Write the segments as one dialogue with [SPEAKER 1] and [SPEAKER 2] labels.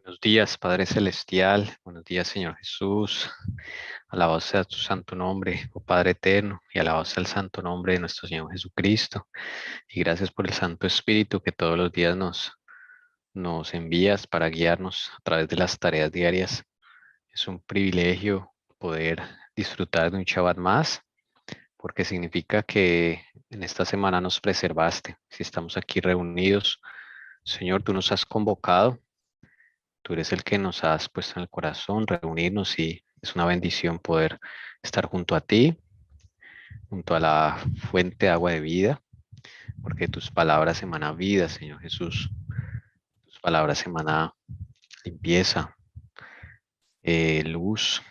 [SPEAKER 1] Buenos días, Padre Celestial. Buenos días, Señor Jesús. Alabado sea tu santo nombre, oh Padre eterno, y alabado sea el santo nombre de nuestro Señor Jesucristo. Y gracias por el Santo Espíritu que todos los días nos envías para guiarnos a través de las tareas diarias. Es un privilegio poder disfrutar de un Shabbat más, porque significa que en esta semana nos preservaste. Si estamos aquí reunidos, Señor, tú nos has convocado. Tú eres el que nos has puesto en el corazón, reunirnos, y es una bendición poder estar junto a ti, junto a la fuente de agua de vida, porque tus palabras emanan vida, Señor Jesús. Tus palabras emanan limpieza, luz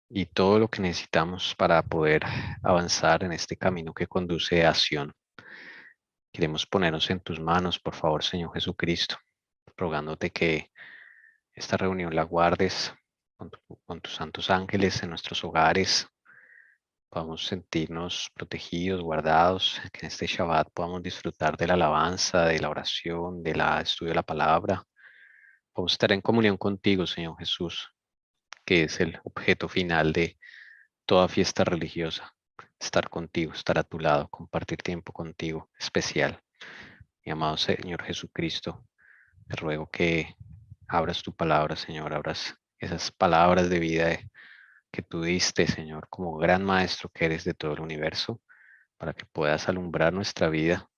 [SPEAKER 1] y todo lo que necesitamos para poder avanzar en este camino que conduce a Sion. Queremos ponernos en tus manos, por favor, Señor Jesucristo, rogándote que esta reunión la guardes con tus santos ángeles en nuestros hogares. Podamos sentirnos protegidos, guardados, que en este Shabbat podamos disfrutar de la alabanza, de la oración, del estudio de la palabra. Podemos estar en comunión contigo, Señor Jesús, que es el objeto final de toda fiesta religiosa. Estar contigo, estar a tu lado, compartir tiempo contigo, especial. Mi amado Señor Jesucristo, te ruego que abras tu palabra, Señor, abras esas palabras de vida que tú diste, Señor, como gran maestro que eres de todo el universo, para que puedas alumbrar nuestra vida,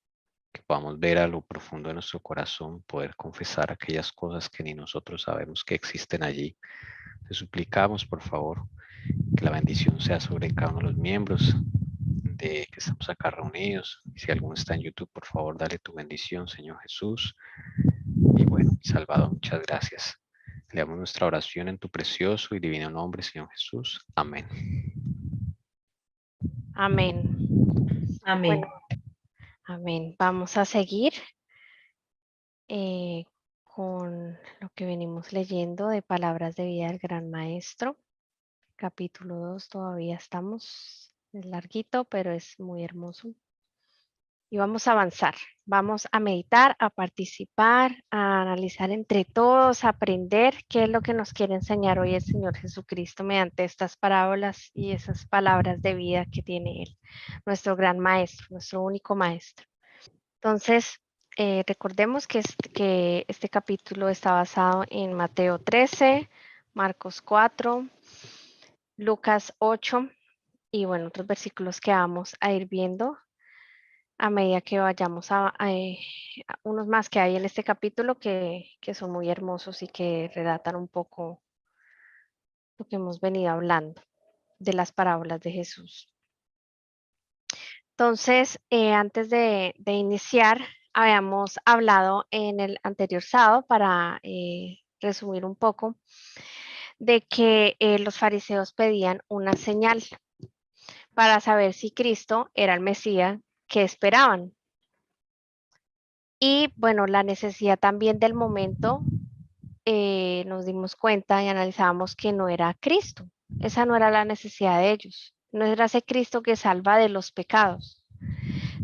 [SPEAKER 1] que podamos ver a lo profundo de nuestro corazón, poder confesar aquellas cosas que ni nosotros sabemos que existen allí. Te suplicamos, por favor, que la bendición sea sobre cada uno de los miembros de que estamos acá reunidos. Si alguno está en YouTube, por favor, dale tu bendición, Señor Jesús. Y bueno, mi Salvador, muchas gracias. Le damos nuestra oración en tu precioso y divino nombre, Señor Jesús. Amén.
[SPEAKER 2] Amén.
[SPEAKER 3] Amén.
[SPEAKER 2] Bueno, amén. Vamos a seguir con lo que venimos leyendo de Palabras de Vida del Gran Maestro. Capítulo 2, todavía estamos. Es larguito, pero es muy hermoso. Y vamos a avanzar. Vamos a meditar, a participar, a analizar entre todos, a aprender qué es lo que nos quiere enseñar hoy el Señor Jesucristo mediante estas parábolas y esas palabras de vida que tiene Él, nuestro gran Maestro, nuestro único Maestro. Entonces, recordemos que este capítulo está basado en Mateo 13, Marcos 4, Lucas 8 y bueno, otros versículos que vamos a ir viendo a medida que vayamos a unos más que hay en este capítulo que son muy hermosos y que relatan un poco lo que hemos venido hablando de las parábolas de Jesús. Entonces, antes de iniciar, habíamos hablado en el anterior sábado, para resumir un poco, de que los fariseos pedían una señal para saber si Cristo era el Mesías que esperaban. Y bueno, la necesidad también del momento, nos dimos cuenta y analizamos que no era Cristo. Esa no era la necesidad de ellos. No era ese Cristo que salva de los pecados,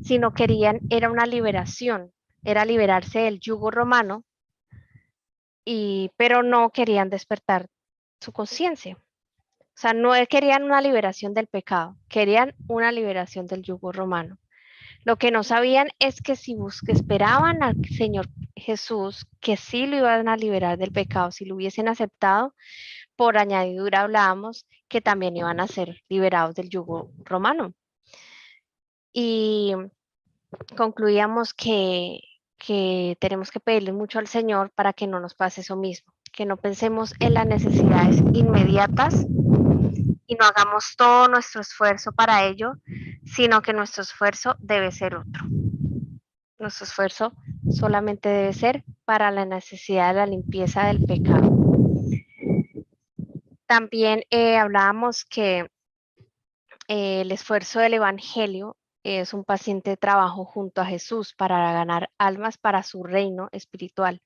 [SPEAKER 2] sino querían, era una liberación, era liberarse del yugo romano, pero no querían despertar su conciencia. O sea, no querían una liberación del pecado, querían una liberación del yugo romano. Lo que no sabían es que si esperaban al Señor Jesús, que sí lo iban a liberar del pecado, si lo hubiesen aceptado, por añadidura hablábamos que también iban a ser liberados del yugo romano. Y concluíamos que tenemos que pedirle mucho al Señor para que no nos pase eso mismo, que no pensemos en las necesidades inmediatas y no hagamos todo nuestro esfuerzo para ello, sino que nuestro esfuerzo debe ser otro. Nuestro esfuerzo solamente debe ser para la necesidad de la limpieza del pecado. También hablábamos que el esfuerzo del Evangelio es un paciente trabajo junto a Jesús para ganar almas para su reino espiritual.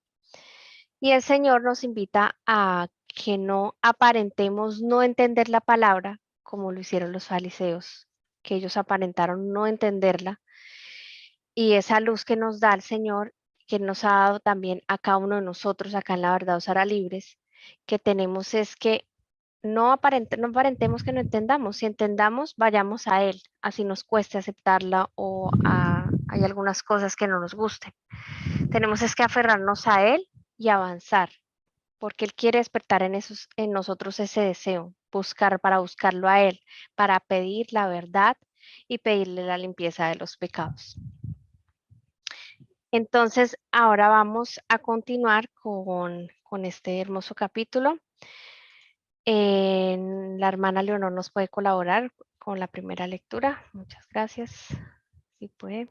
[SPEAKER 2] Y el Señor nos invita a que no aparentemos no entender la palabra como lo hicieron los fariseos, que ellos aparentaron no entenderla. Y esa luz que nos da el Señor, que nos ha dado también a cada uno de nosotros acá en La Verdad Os Hará Libres, que tenemos es que no aparentemos que no entendamos. Si entendamos, vayamos a Él, así nos cueste aceptarla o hay algunas cosas que no nos gusten. Tenemos es que aferrarnos a Él y avanzar, porque Él quiere despertar en nosotros ese deseo, para buscarlo a Él, para pedir la verdad y pedirle la limpieza de los pecados. Entonces, ahora vamos a continuar con este hermoso capítulo. La hermana Leonor nos puede colaborar con la primera lectura. Muchas gracias. Si puede.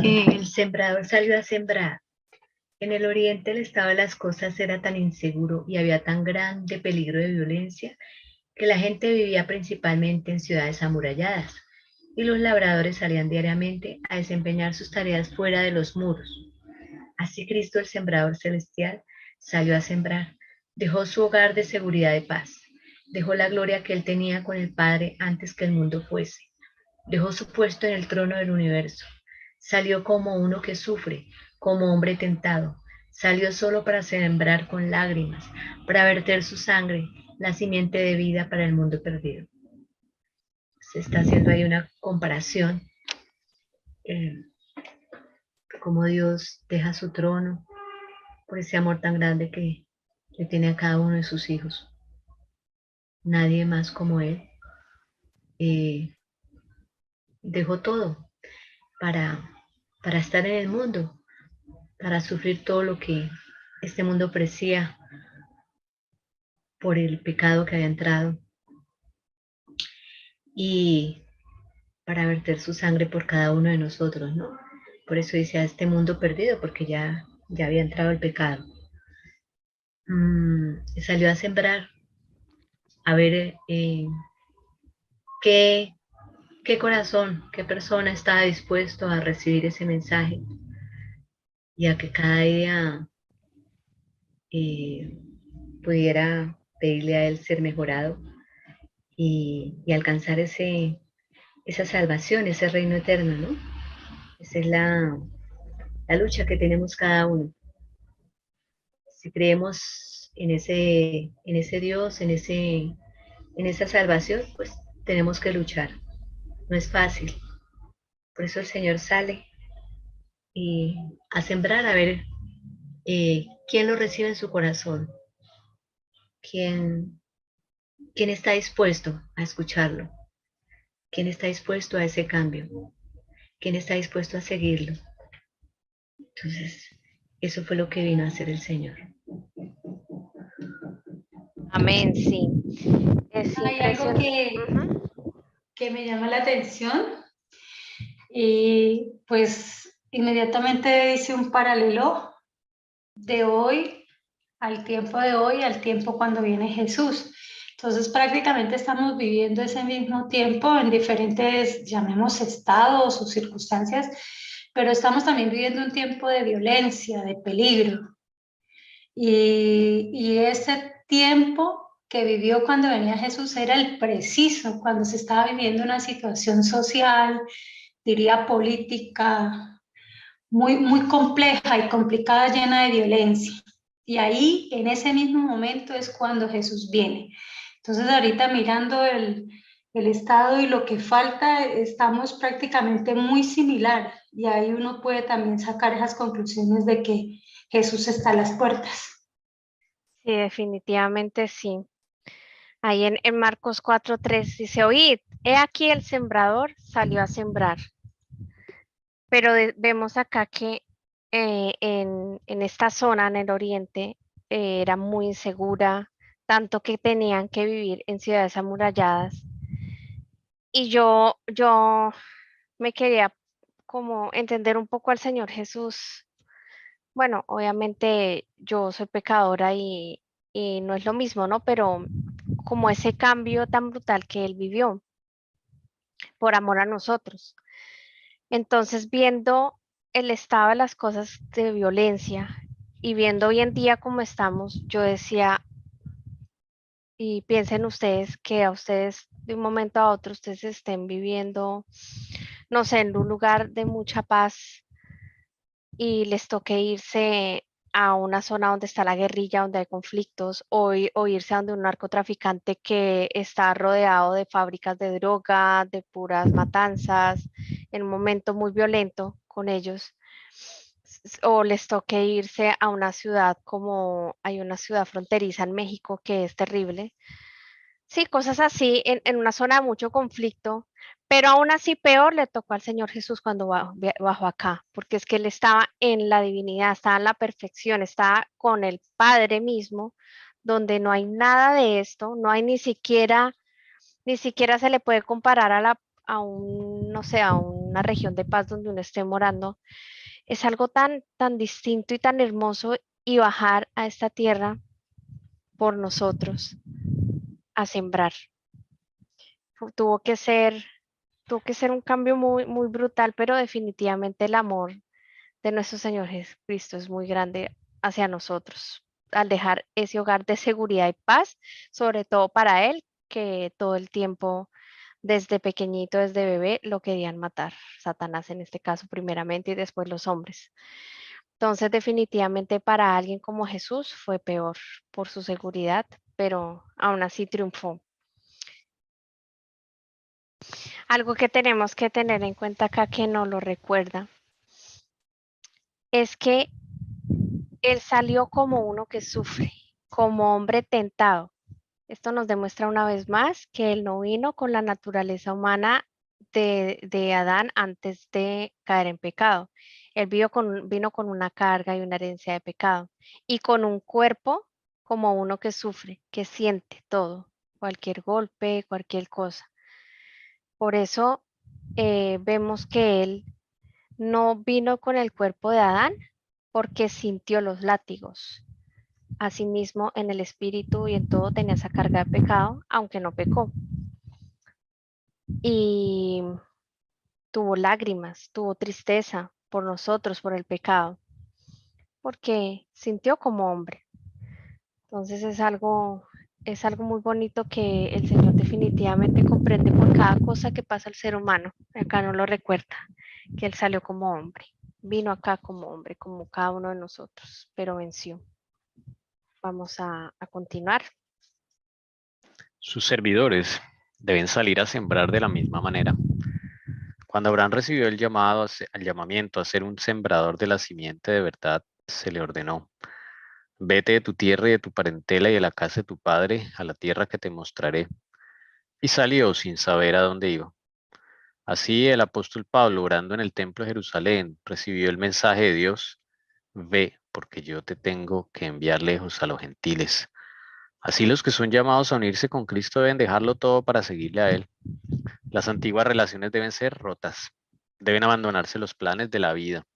[SPEAKER 3] El sembrador salió a sembrar. En el oriente el estado de las cosas era tan inseguro y había tan grande peligro de violencia que la gente vivía principalmente en ciudades amuralladas y los labradores salían diariamente a desempeñar sus tareas fuera de los muros. Así Cristo, el sembrador celestial, salió a sembrar. Dejó su hogar de seguridad y paz. Dejó la gloria que él tenía con el Padre antes que el mundo fuese. Dejó su puesto en el trono del universo. Salió como uno que sufre, como hombre tentado. Salió solo para sembrar con lágrimas, para verter su sangre, la simiente de vida para el mundo perdido. Se está haciendo ahí una comparación, cómo Dios deja su trono por ese amor tan grande que le tiene a cada uno de sus hijos. Nadie más como Él. Dejó todo para estar en el mundo, para sufrir todo lo que este mundo ofrecía por el pecado que había entrado y para verter su sangre por cada uno de nosotros, ¿no? Por eso dice a este mundo perdido, porque ya había entrado el pecado. Salió a sembrar, a ver qué corazón, qué persona estaba dispuesto a recibir ese mensaje y a que cada día pudiera pedirle a Él ser mejorado y alcanzar esa salvación, ese reino eterno, ¿no? Esa es la lucha que tenemos cada uno. Si creemos en ese Dios, en esa salvación, pues tenemos que luchar. No es fácil. Por eso el Señor sale y a sembrar, a ver quién lo recibe en su corazón, quién está dispuesto a escucharlo, quién está dispuesto a ese cambio, quién está dispuesto a seguirlo. Entonces, eso fue lo que vino a hacer el Señor.
[SPEAKER 2] Amén, sí. Es
[SPEAKER 4] Hay algo que me llama la atención y pues inmediatamente hice un paralelo de hoy al tiempo cuando viene Jesús. Entonces prácticamente estamos viviendo ese mismo tiempo en diferentes, llamemos estados o circunstancias, pero estamos también viviendo un tiempo de violencia, de peligro. Y ese tiempo que vivió cuando venía Jesús era el preciso, cuando se estaba viviendo una situación social, diría política, muy, muy compleja y complicada, llena de violencia. Y ahí, en ese mismo momento, es cuando Jesús viene. Entonces, ahorita mirando el estado y lo que falta, estamos prácticamente muy similar. Y ahí uno puede también sacar esas conclusiones de que Jesús está a las puertas.
[SPEAKER 2] Sí, definitivamente sí. Ahí en Marcos 4:3 dice, oíd, he aquí el sembrador salió a sembrar. Pero vemos acá que en esta zona, en el oriente, era muy insegura, tanto que tenían que vivir en ciudades amuralladas. Y yo me quería como entender un poco al Señor Jesús. Bueno, obviamente yo soy pecadora y no es lo mismo, ¿no? Pero como ese cambio tan brutal que Él vivió por amor a nosotros. Entonces, viendo el estado de las cosas de violencia y viendo hoy en día cómo estamos, yo decía, y piensen ustedes que a ustedes de un momento a otro ustedes estén viviendo, no sé, en un lugar de mucha paz y les toque irse a una zona donde está la guerrilla, donde hay conflictos, o irse a donde un narcotraficante que está rodeado de fábricas de droga, de puras matanzas, en un momento muy violento con ellos, o les toque irse a una ciudad como hay una ciudad fronteriza en México que es terrible. Sí, cosas así en una zona de mucho conflicto, pero aún así peor le tocó al Señor Jesús cuando bajó acá, porque es que Él estaba en la divinidad, estaba en la perfección, estaba con el Padre mismo, donde no hay nada de esto, no hay ni siquiera se le puede comparar a un, no sé, a una región de paz donde uno esté morando. Es algo tan distinto y tan hermoso y bajar a esta tierra por nosotros a sembrar. Tuvo que ser tuvo que ser un cambio muy brutal, pero definitivamente el amor de nuestro Señor Jesucristo es muy grande hacia nosotros, al dejar ese hogar de seguridad y paz, sobre todo para Él, que todo el tiempo, desde pequeñito, desde bebé, lo querían matar, Satanás en este caso primeramente y después los hombres. Entonces, definitivamente para alguien como Jesús fue peor por su seguridad, pero aún así triunfó. Algo que tenemos que tener en cuenta acá que no lo recuerda es que él salió como uno que sufre, como hombre tentado. Esto nos demuestra una vez más que él no vino con la naturaleza humana de Adán antes de caer en pecado. Él vino con una carga y una herencia de pecado y con un cuerpo como uno que sufre, que siente todo, cualquier golpe, cualquier cosa. Por eso vemos que él no vino con el cuerpo de Adán porque sintió los látigos. Asimismo, en el espíritu y en todo tenía esa carga de pecado, aunque no pecó. Y tuvo lágrimas, tuvo tristeza por nosotros, por el pecado, porque sintió como hombre. Entonces es algo muy bonito que el Señor definitivamente comprende por cada cosa que pasa al ser humano. Acá no lo recuerda, que Él salió como hombre, vino acá como hombre, como cada uno de nosotros, pero venció. Vamos a continuar.
[SPEAKER 1] Sus servidores deben salir a sembrar de la misma manera. Cuando Abraham recibió el llamamiento a ser un sembrador de la simiente de verdad, se le ordenó: vete de tu tierra y de tu parentela y de la casa de tu padre a la tierra que te mostraré. Y salió sin saber a dónde iba. Así el apóstol Pablo, orando en el templo de Jerusalén, recibió el mensaje de Dios: ve, porque yo te tengo que enviar lejos a los gentiles. Así los que son llamados a unirse con Cristo deben dejarlo todo para seguirle a Él. Las antiguas relaciones deben ser rotas. Deben abandonarse los planes de la vida.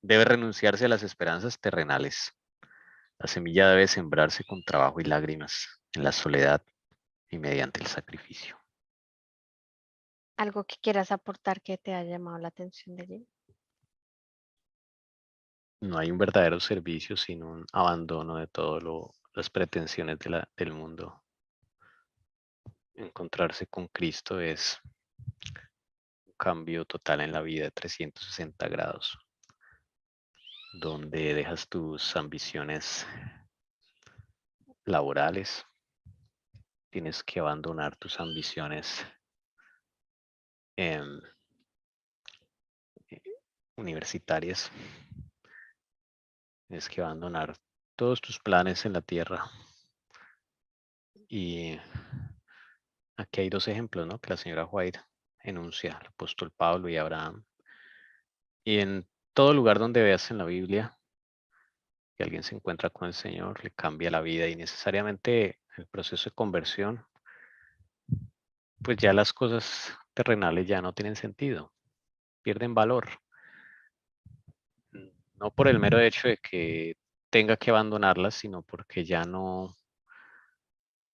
[SPEAKER 1] Debe renunciarse a las esperanzas terrenales. La semilla debe sembrarse con trabajo y lágrimas, en la soledad y mediante el sacrificio.
[SPEAKER 2] ¿Algo que quieras aportar que te haya llamado la atención de allí?
[SPEAKER 1] No hay un verdadero servicio sin un abandono de todas las pretensiones del mundo. Encontrarse con Cristo es un cambio total en la vida de 360 grados, donde dejas tus ambiciones laborales, tienes que abandonar tus ambiciones universitarias, tienes que abandonar todos tus planes en la tierra. Y aquí hay dos ejemplos, ¿no?, que la señora White enuncia, el apóstol Pablo y Abraham. Y en todo lugar donde veas en la Biblia que alguien se encuentra con el Señor, le cambia la vida, y necesariamente el proceso de conversión, pues ya las cosas terrenales ya no tienen sentido, pierden valor. No por el mero hecho de que tenga que abandonarlas, sino porque ya no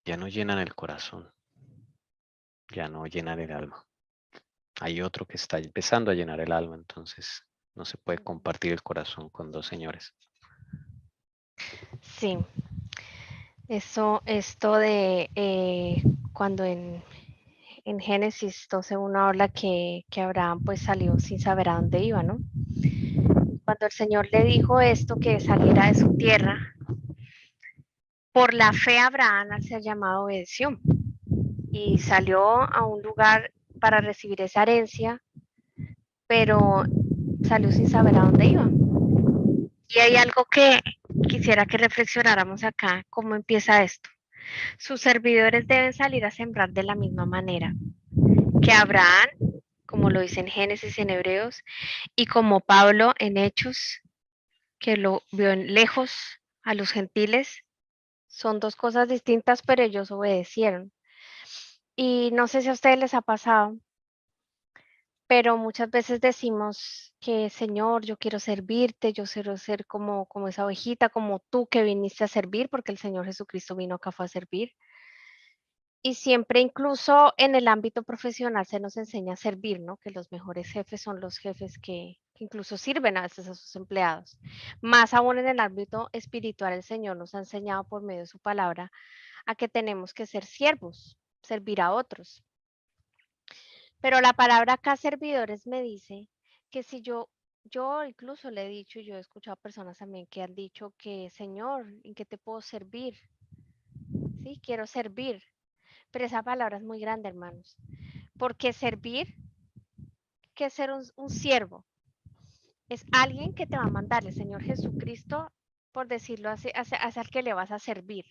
[SPEAKER 1] llenan el corazón, ya no llenan el alma. Hay otro que está empezando a llenar el alma, entonces no se puede compartir el corazón con dos señores.
[SPEAKER 2] Sí, esto de cuando en Génesis 12:1 habla que Abraham pues salió sin saber a dónde iba, ¿no? cuando el Señor le dijo esto, que saliera de su tierra, por la fe Abraham, al ser llamado, obedeció y salió a un lugar para recibir esa herencia, pero salió sin saber a dónde iba. Y hay algo que quisiera que reflexionáramos acá, cómo empieza esto. Sus servidores deben salir a sembrar de la misma manera que Abraham, como lo dice en Génesis, en Hebreos, y como Pablo en Hechos, que lo vio en lejos a los gentiles. Son dos cosas distintas, pero ellos obedecieron. Y no sé si a ustedes les ha pasado, pero muchas veces decimos que, Señor, yo quiero servirte, yo quiero ser como esa ovejita, como tú que viniste a servir, porque el Señor Jesucristo vino acá fue a servir. Y siempre, incluso en el ámbito profesional, se nos enseña a servir, ¿no? Que los mejores jefes son los jefes que incluso sirven a veces a sus empleados. Más aún en el ámbito espiritual, el Señor nos ha enseñado por medio de su palabra a que tenemos que ser siervos, servir a otros. Pero la palabra acá, servidores, me dice que si yo incluso le he dicho, y yo he escuchado a personas también que han dicho que, Señor, ¿en qué te puedo servir? Sí, quiero servir. Pero esa palabra es muy grande, hermanos. Porque servir, que ser un siervo, es alguien que te va a mandar el Señor Jesucristo, por decirlo así, hacia el que le vas a servir.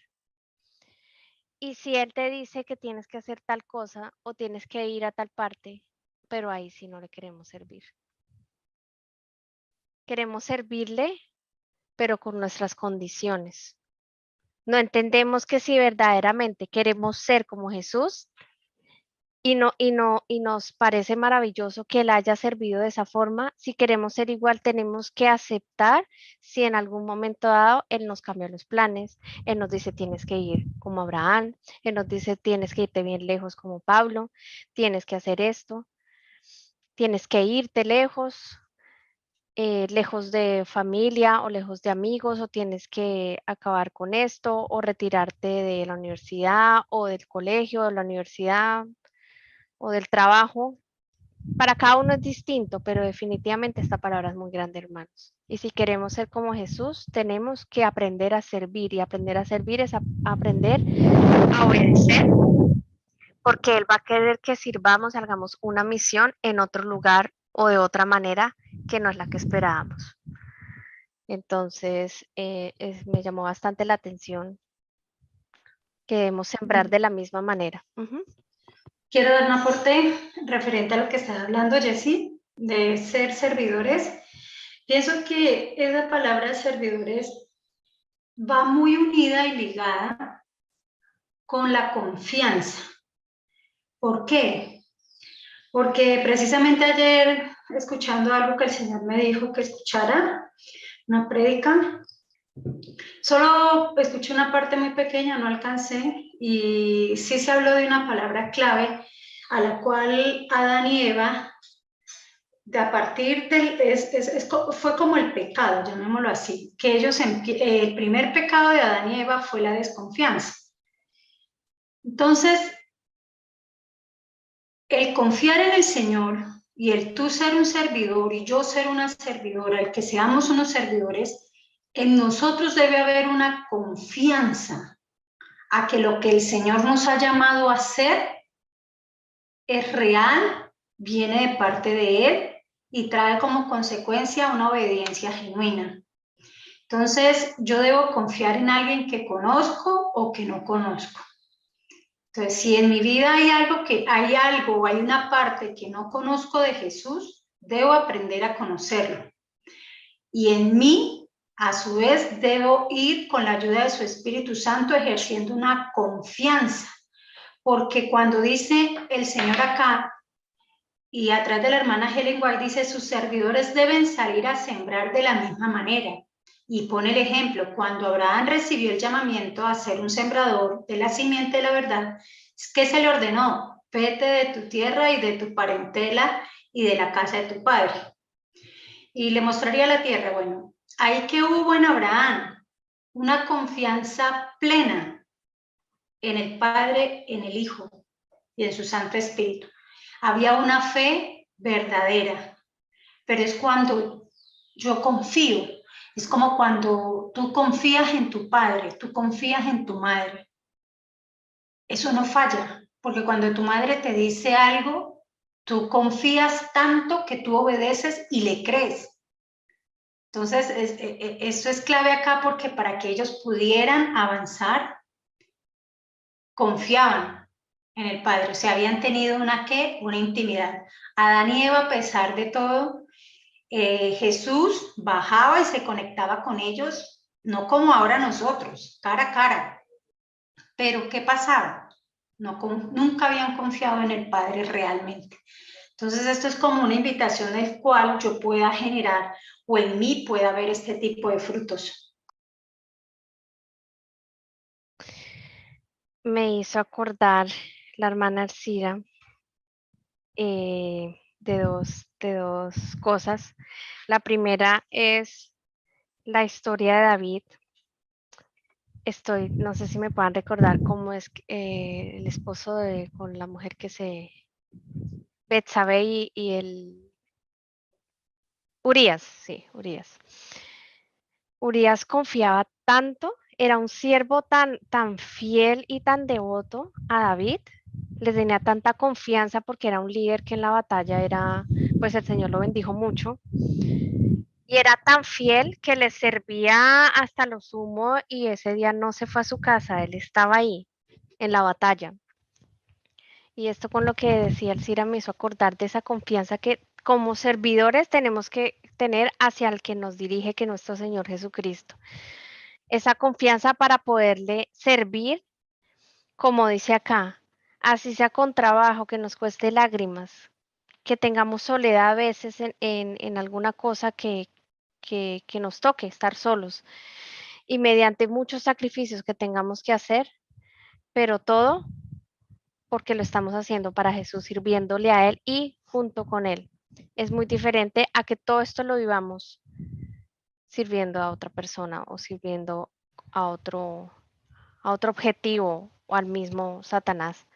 [SPEAKER 2] Y si Él te dice que tienes que hacer tal cosa o tienes que ir a tal parte, pero ahí sí no le queremos servir. Queremos servirle, pero con nuestras condiciones. No entendemos que si verdaderamente queremos ser como Jesús, y nos parece maravilloso que Él haya servido de esa forma, si queremos ser igual, tenemos que aceptar si en algún momento dado Él nos cambia los planes, Él nos dice tienes que ir como Abraham, Él nos dice tienes que irte bien lejos como Pablo, tienes que hacer esto, tienes que irte lejos, lejos de familia o lejos de amigos, o tienes que acabar con esto, o retirarte de la universidad o del colegio, de la universidad o del trabajo. Para cada uno es distinto, pero definitivamente esta palabra es muy grande, hermanos. Y si queremos ser como Jesús, tenemos que aprender a servir, y aprender a servir es aprender a obedecer, porque Él va a querer que sirvamos, hagamos una misión en otro lugar o de otra manera que no es la que esperábamos. Entonces, me llamó bastante la atención que debemos sembrar de la misma manera.
[SPEAKER 4] Quiero dar un aporte referente a lo que estaba hablando Jessie, de ser servidores. Pienso que esa palabra servidores va muy unida y ligada con la confianza. ¿Por qué? Porque precisamente ayer, escuchando algo que el Señor me dijo que escuchara, una prédica, solo escuché una parte muy pequeña, no alcancé, y sí se habló de una palabra clave a la cual Adán y Eva, de a partir del, fue como el pecado, llamémoslo así, que ellos, el primer pecado de Adán y Eva fue la desconfianza. Entonces, el confiar en el Señor y el tú ser un servidor y yo ser una servidora, el que seamos unos servidores, en nosotros debe haber una confianza a que lo que el Señor nos ha llamado a hacer es real, viene de parte de Él y trae como consecuencia una obediencia genuina. Entonces, yo debo confiar en alguien que conozco o que no conozco. Entonces, si en mi vida hay una parte que no conozco de Jesús, debo aprender a conocerlo. Y en mí, a su vez, debo ir con la ayuda de su Espíritu Santo ejerciendo una confianza. Porque cuando dice el Señor acá, y atrás de la hermana Helen White dice, sus servidores deben salir a sembrar de la misma manera. Y pone el ejemplo, cuando Abraham recibió el llamamiento a ser un sembrador de la simiente de la verdad, ¿qué se le ordenó? Vete de tu tierra y de tu parentela y de la casa de tu padre. Y le mostraría la tierra. Bueno, ahí que hubo en Abraham una confianza plena en el Padre, en el Hijo y en su Santo Espíritu. Había una fe verdadera, pero es cuando yo confío. Es como cuando tú confías en tu padre, tú confías en tu madre. Eso no falla, porque cuando tu madre te dice algo, tú confías tanto que tú obedeces y le crees. Entonces, eso es clave acá, porque para que ellos pudieran avanzar, confiaban en el Padre, o sea, habían tenido una intimidad. Adán y Eva, a pesar de todo, Jesús bajaba y se conectaba con ellos, no como ahora nosotros, cara a cara. Pero ¿qué pasaba? Nunca habían confiado en el Padre realmente. Entonces esto es como una invitación del cual yo pueda generar, o en mí pueda haber este tipo de frutos.
[SPEAKER 2] Me hizo acordar la hermana Alcira de dos cosas. La primera es la historia de David. No sé si me puedan recordar cómo es el esposo con la mujer que Betsabé y el Urías, sí, Urías. Urías confiaba tanto, era un siervo tan fiel y tan devoto a David, le tenía tanta confianza porque era un líder que en la batalla pues el Señor lo bendijo mucho, y era tan fiel que le servía hasta lo sumo, y ese día no se fue a su casa, él estaba ahí en la batalla. Y esto, con lo que decía el Cira, me hizo acordar de esa confianza que como servidores tenemos que tener hacia el que nos dirige, que es nuestro Señor Jesucristo. Esa confianza para poderle servir, como dice acá, así sea con trabajo, que nos cueste lágrimas, que tengamos soledad a veces en alguna cosa que nos toque estar solos, y mediante muchos sacrificios que tengamos que hacer, pero todo porque lo estamos haciendo para Jesús, sirviéndole a Él y junto con Él. Es muy diferente a que todo esto lo vivamos sirviendo a otra persona o sirviendo a otro objetivo o al mismo Satanás.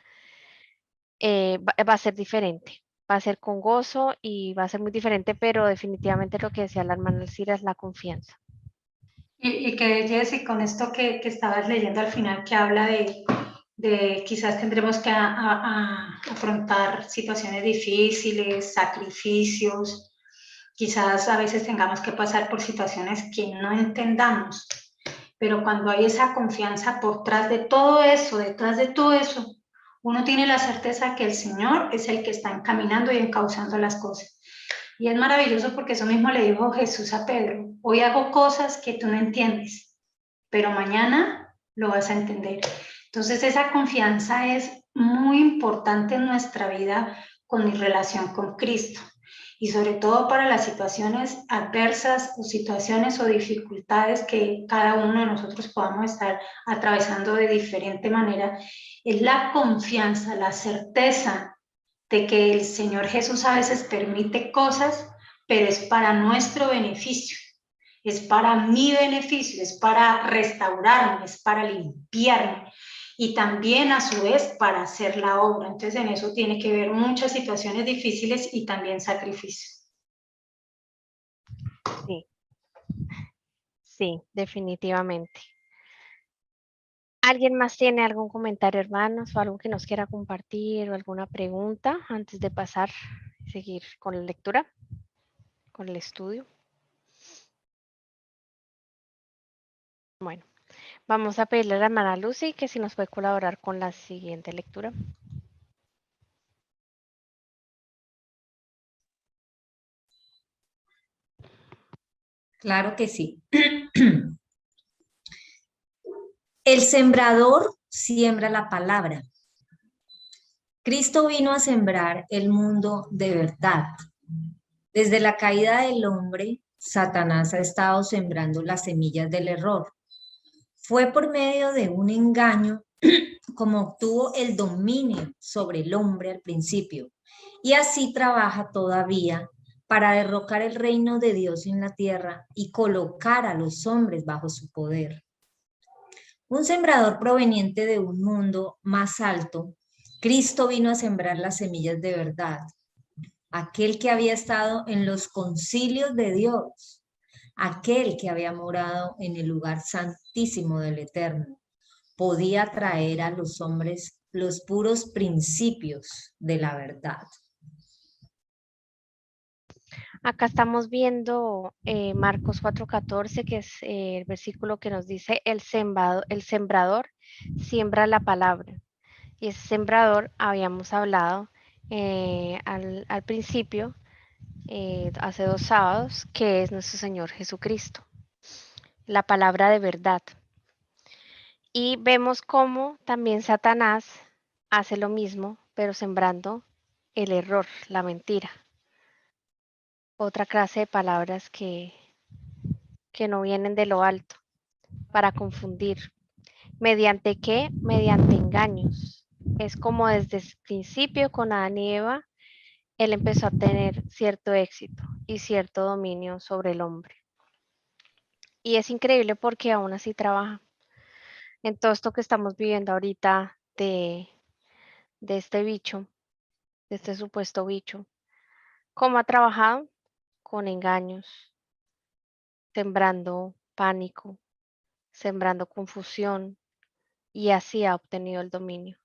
[SPEAKER 2] Va a ser diferente, va a ser con gozo y va a ser muy diferente, pero definitivamente lo que decía la hermana Elcira es la confianza.
[SPEAKER 4] Y que Jessy, con esto que estabas leyendo al final, que habla de quizás tendremos que afrontar situaciones difíciles, sacrificios, quizás a veces tengamos que pasar por situaciones que no entendamos, pero cuando hay esa confianza detrás de todo eso, uno tiene la certeza que el Señor es el que está encaminando y encauzando las cosas. Y es maravilloso porque eso mismo le dijo Jesús a Pedro: hoy hago cosas que tú no entiendes, pero mañana lo vas a entender. Entonces esa confianza es muy importante en nuestra vida con mi relación con Cristo, y sobre todo para las situaciones adversas o situaciones o dificultades que cada uno de nosotros podamos estar atravesando de diferente manera. Es la confianza, la certeza de que el Señor Jesús a veces permite cosas, pero es para nuestro beneficio, es para mi beneficio, es para restaurarme, es para limpiarme, y también a su vez para hacer la obra. Entonces en eso tiene que ver muchas situaciones difíciles y también sacrificios.
[SPEAKER 2] Sí, definitivamente. ¿Alguien más tiene algún comentario, hermanos, o algo que nos quiera compartir, o alguna pregunta antes de pasar y seguir con la lectura, con el estudio? Bueno, vamos a pedirle a la hermana Lucy que si nos puede colaborar con la siguiente lectura.
[SPEAKER 5] Claro que sí. El sembrador siembra la palabra. Cristo vino a sembrar el mundo de verdad. Desde la caída del hombre, Satanás ha estado sembrando las semillas del error. Fue por medio de un engaño como obtuvo el dominio sobre el hombre al principio, y así trabaja todavía para derrocar el reino de Dios en la tierra y colocar a los hombres bajo su poder. Un sembrador proveniente de un mundo más alto, Cristo vino a sembrar las semillas de verdad. Aquel que había estado en los concilios de Dios aquel que había morado en el lugar santísimo del Eterno, podía traer a los hombres los puros principios de la verdad.
[SPEAKER 2] Acá estamos viendo Marcos 4:14, que es el versículo que nos dice, el sembrador siembra la palabra. Y ese sembrador habíamos hablado al principio, hace 2 sábados, que es nuestro Señor Jesucristo, la palabra de verdad. Y vemos cómo también Satanás hace lo mismo, pero sembrando el error, la mentira. Otra clase de palabras que no vienen de lo alto, para confundir. ¿Mediante qué? Mediante engaños. Es como desde el principio con Adán y Eva, él empezó a tener cierto éxito y cierto dominio sobre el hombre. Y es increíble porque aún así trabaja. En todo esto que estamos viviendo ahorita de este bicho, de este supuesto bicho, ¿cómo ha trabajado? Con engaños, sembrando pánico, sembrando confusión, y así ha obtenido el dominio.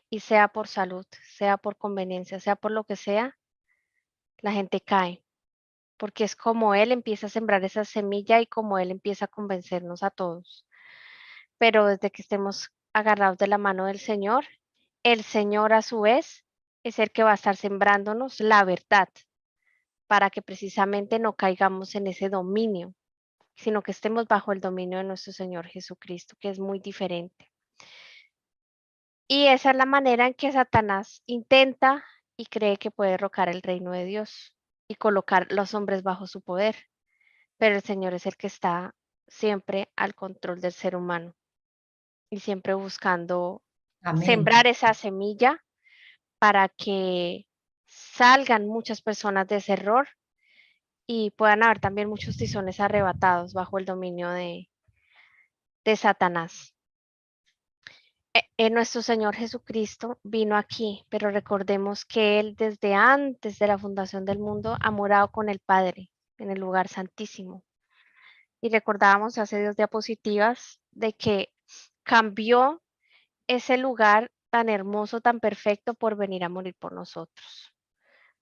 [SPEAKER 2] Y sea por salud, sea por conveniencia, sea por lo que sea, la gente cae, porque es como él empieza a sembrar esa semilla y como él empieza a convencernos a todos. Pero desde que estemos agarrados de la mano del Señor, el Señor a su vez es el que va a estar sembrándonos la verdad, para que precisamente no caigamos en ese dominio, sino que estemos bajo el dominio de nuestro Señor Jesucristo, que es muy diferente. Y esa es la manera en que Satanás intenta y cree que puede derrocar el reino de Dios y colocar los hombres bajo su poder. Pero el Señor es el que está siempre al control del ser humano y siempre buscando
[SPEAKER 5] Amén.
[SPEAKER 2] sembrar esa semilla para que salgan muchas personas de ese error y puedan haber también muchos tizones arrebatados bajo el dominio de Satanás. Nuestro Señor Jesucristo vino aquí, pero recordemos que Él desde antes de la fundación del mundo ha morado con el Padre en el lugar santísimo. Y recordábamos hace 2 diapositivas de que cambió ese lugar tan hermoso, tan perfecto por venir a morir por nosotros,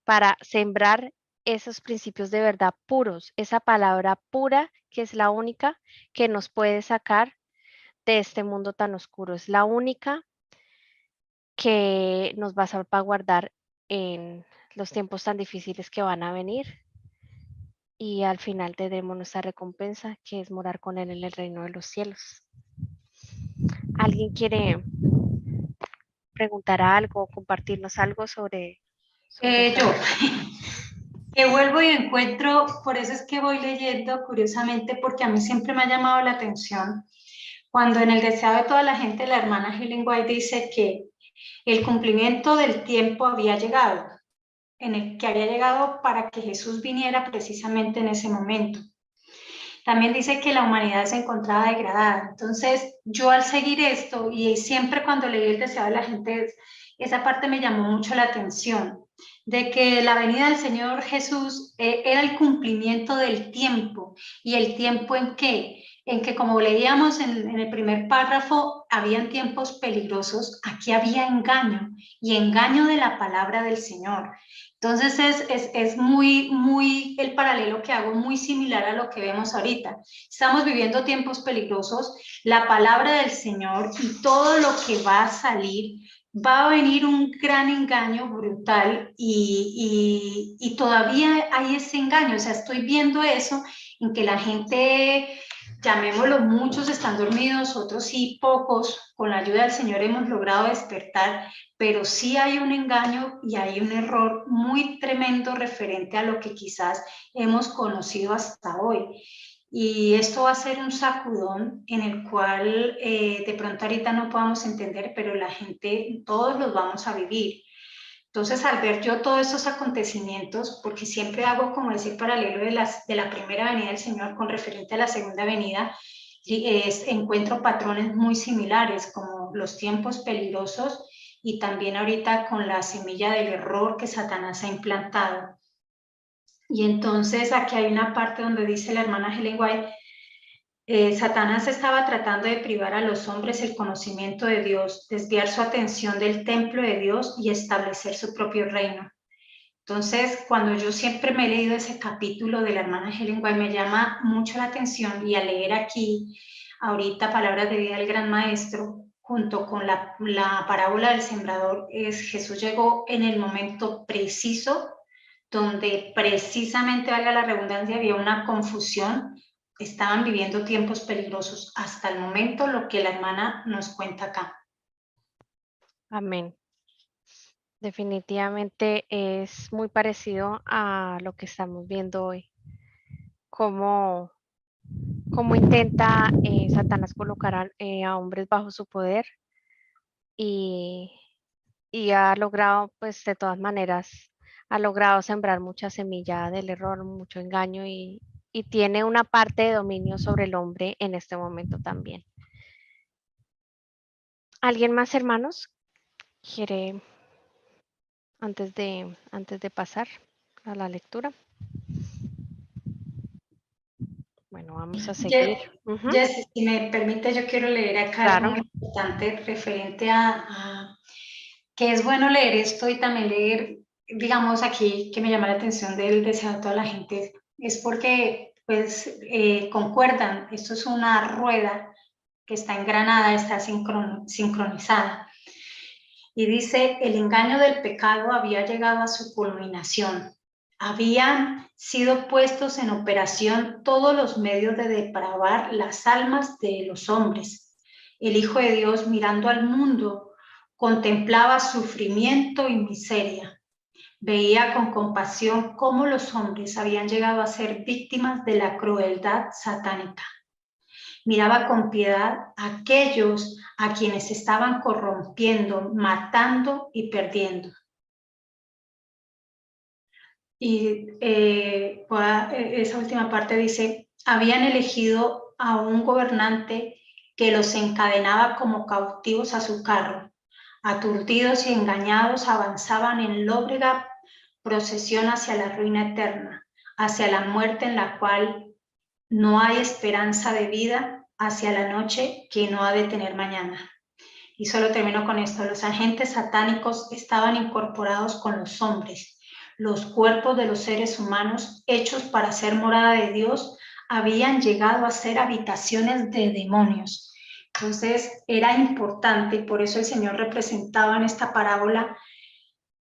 [SPEAKER 2] para sembrar esos principios de verdad puros, esa palabra pura que es la única que nos puede sacar de este mundo tan oscuro, es la única que nos va a salvaguardar en los tiempos tan difíciles que van a venir y al final tendremos nuestra recompensa, que es morar con Él en el reino de los cielos. ¿Alguien quiere preguntar algo o compartirnos algo sobre
[SPEAKER 4] Yo, que vuelvo y encuentro, por eso es que voy leyendo curiosamente, porque a mí siempre me ha llamado la atención, cuando en el deseado de toda la gente, la hermana Helen White dice que el cumplimiento del tiempo había llegado, en el que había llegado para que Jesús viniera precisamente en ese momento. También dice que la humanidad se encontraba degradada. Entonces, yo al seguir esto, y siempre cuando leí el deseado de la gente, esa parte me llamó mucho la atención, de que la venida del Señor Jesús era el cumplimiento del tiempo. ¿Y el tiempo en qué? En que, como leíamos en el primer párrafo, habían tiempos peligrosos, aquí había engaño, y engaño de la palabra del Señor. Entonces es muy el paralelo que hago, muy similar a lo que vemos ahorita. Estamos viviendo tiempos peligrosos, la palabra del Señor y todo lo que va a salir, va a venir un gran engaño brutal y todavía hay ese engaño. O sea, estoy viendo eso en que la gente, llamémoslo, muchos están dormidos, otros sí, pocos, con la ayuda del Señor hemos logrado despertar, pero sí hay un engaño y hay un error muy tremendo referente a lo que quizás hemos conocido hasta hoy. Y esto va a ser un sacudón en el cual de pronto ahorita no podamos entender, pero la gente, todos los vamos a vivir. Entonces, al ver yo todos esos acontecimientos, porque siempre hago como ese paralelo de la primera venida del Señor con referente a la segunda venida, encuentro patrones muy similares, como los tiempos peligrosos y también ahorita con la semilla del error que Satanás ha implantado. Y entonces aquí hay una parte donde dice la hermana Helen White, Satanás estaba tratando de privar a los hombres el conocimiento de Dios, desviar su atención del templo de Dios y establecer su propio reino. Entonces, cuando yo siempre me he leído ese capítulo de la hermana Helen White, me llama mucho la atención, y al leer aquí, ahorita, Palabras de Vida del Gran Maestro, junto con la parábola del sembrador, Jesús llegó en el momento preciso, donde precisamente, valga la redundancia, había una confusión, estaban viviendo tiempos peligrosos. Hasta el momento, lo que la hermana nos cuenta acá.
[SPEAKER 2] Amén. Definitivamente es muy parecido a lo que estamos viendo hoy. Cómo intenta Satanás colocar a hombres bajo su poder y ha logrado, pues de todas maneras, ha logrado sembrar mucha semilla del error, mucho engaño y tiene una parte de dominio sobre el hombre en este momento también. ¿Alguien más, hermanos, quiere antes de pasar a la lectura? Bueno, vamos a seguir.
[SPEAKER 4] Jessy, si me permite, yo quiero leer acá algo muy importante referente a que es bueno leer esto y también leer, digamos aquí, que me llama la atención del deseo de toda la gente, es porque pues concuerdan, esto es una rueda que está engranada, está sincronizada. Y dice, el engaño del pecado había llegado a su culminación. Habían sido puestos en operación todos los medios de depravar las almas de los hombres. El Hijo de Dios, mirando al mundo, contemplaba sufrimiento y miseria. Veía con compasión cómo los hombres habían llegado a ser víctimas de la crueldad satánica. Miraba con piedad a aquellos a quienes estaban corrompiendo, matando y perdiendo. Y esa última parte dice, habían elegido a un gobernante que los encadenaba como cautivos a su carro. Aturdidos y engañados avanzaban en lóbrega procesión hacia la ruina eterna, hacia la muerte en la cual no hay esperanza de vida, hacia la noche que no ha de tener mañana. Y solo termino con esto. Los agentes satánicos estaban incorporados con los hombres. Los cuerpos de los seres humanos, hechos para ser morada de Dios, habían llegado a ser habitaciones de demonios. Entonces era importante, y por eso el Señor representaba en esta parábola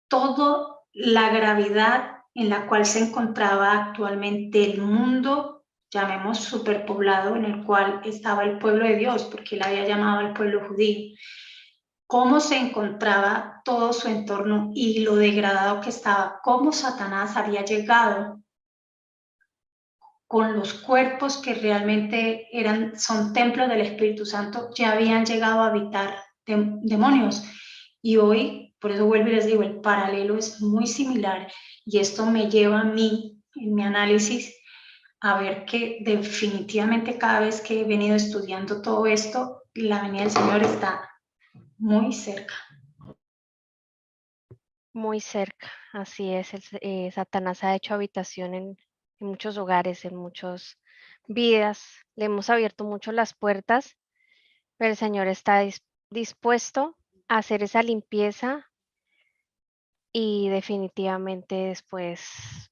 [SPEAKER 4] toda la gravedad en la cual se encontraba actualmente el mundo, llamemos superpoblado, en el cual estaba el pueblo de Dios, porque él había llamado al pueblo judío. Cómo se encontraba todo su entorno y lo degradado que estaba, cómo Satanás había llegado con los cuerpos que realmente son templos del Espíritu Santo, ya habían llegado a habitar demonios. Y hoy, por eso vuelvo y les digo, el paralelo es muy similar, y esto me lleva a mí, en mi análisis, a ver que definitivamente cada vez que he venido estudiando todo esto, la venida del Señor está muy cerca.
[SPEAKER 2] Muy cerca, así es. Satanás ha hecho habitación en muchos hogares, en muchas vidas. Le hemos abierto mucho las puertas, pero el Señor está dispuesto a hacer esa limpieza y definitivamente después,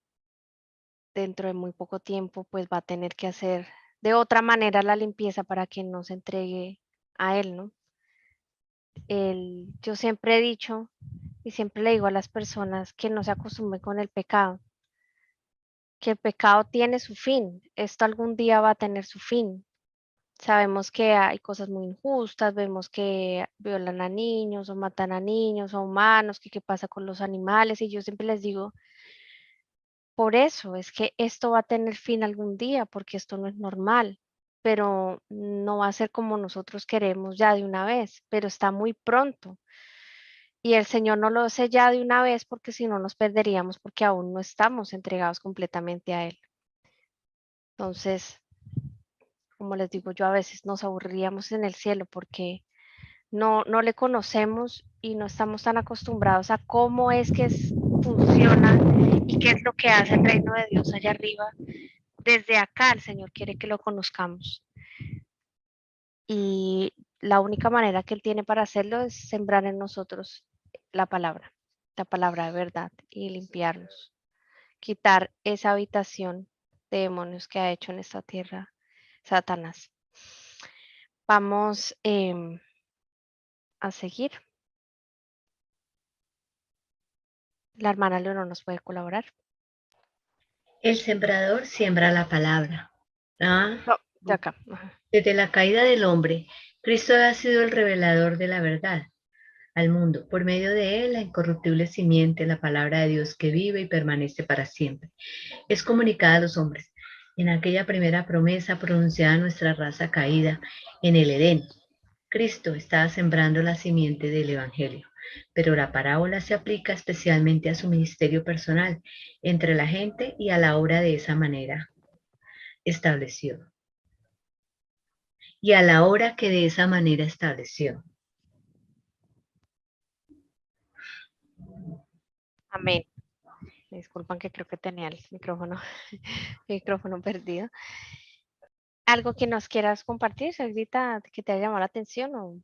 [SPEAKER 2] dentro de muy poco tiempo, pues va a tener que hacer de otra manera la limpieza para que no se entregue a Él, ¿no? Yo siempre he dicho y siempre le digo a las personas que no se acostumbren con el pecado, que el pecado tiene su fin, esto algún día va a tener su fin. Sabemos que hay cosas muy injustas, vemos que violan a niños o matan a niños o humanos, que qué pasa con los animales, y yo siempre les digo, por eso es que esto va a tener fin algún día, porque esto no es normal, pero no va a ser como nosotros queremos ya de una vez, pero está muy pronto. Y el Señor no lo hace ya de una vez porque si no nos perderíamos porque aún no estamos entregados completamente a Él. Entonces, como les digo, yo a veces nos aburriríamos en el cielo porque no le conocemos y no estamos tan acostumbrados a cómo es que funciona ¿Y qué es lo que hace el reino de Dios allá arriba? Desde acá el Señor quiere que lo conozcamos. Y la única manera que Él tiene para hacerlo es sembrar en nosotros la palabra de verdad y limpiarnos, quitar esa habitación de demonios que ha hecho en esta tierra Satanás. Vamos a seguir. La hermana Leonor nos puede colaborar.
[SPEAKER 3] El sembrador siembra la palabra.
[SPEAKER 2] De acá. Ajá.
[SPEAKER 3] Desde la caída del hombre, Cristo ha sido el revelador de la verdad al mundo. Por medio de él, la incorruptible simiente, la palabra de Dios que vive y permanece para siempre, es comunicada a los hombres. En aquella primera promesa pronunciada a nuestra raza caída en el Edén, Cristo estaba sembrando la simiente del Evangelio, pero la parábola se aplica especialmente a su ministerio personal entre la gente y a la obra de esa manera estableció. Y a la hora que de esa manera estableció.
[SPEAKER 2] Amén. Me disculpan que creo que tenía el micrófono perdido. ¿Algo que nos quieras compartir, Sagrita, que te haya llamado la atención o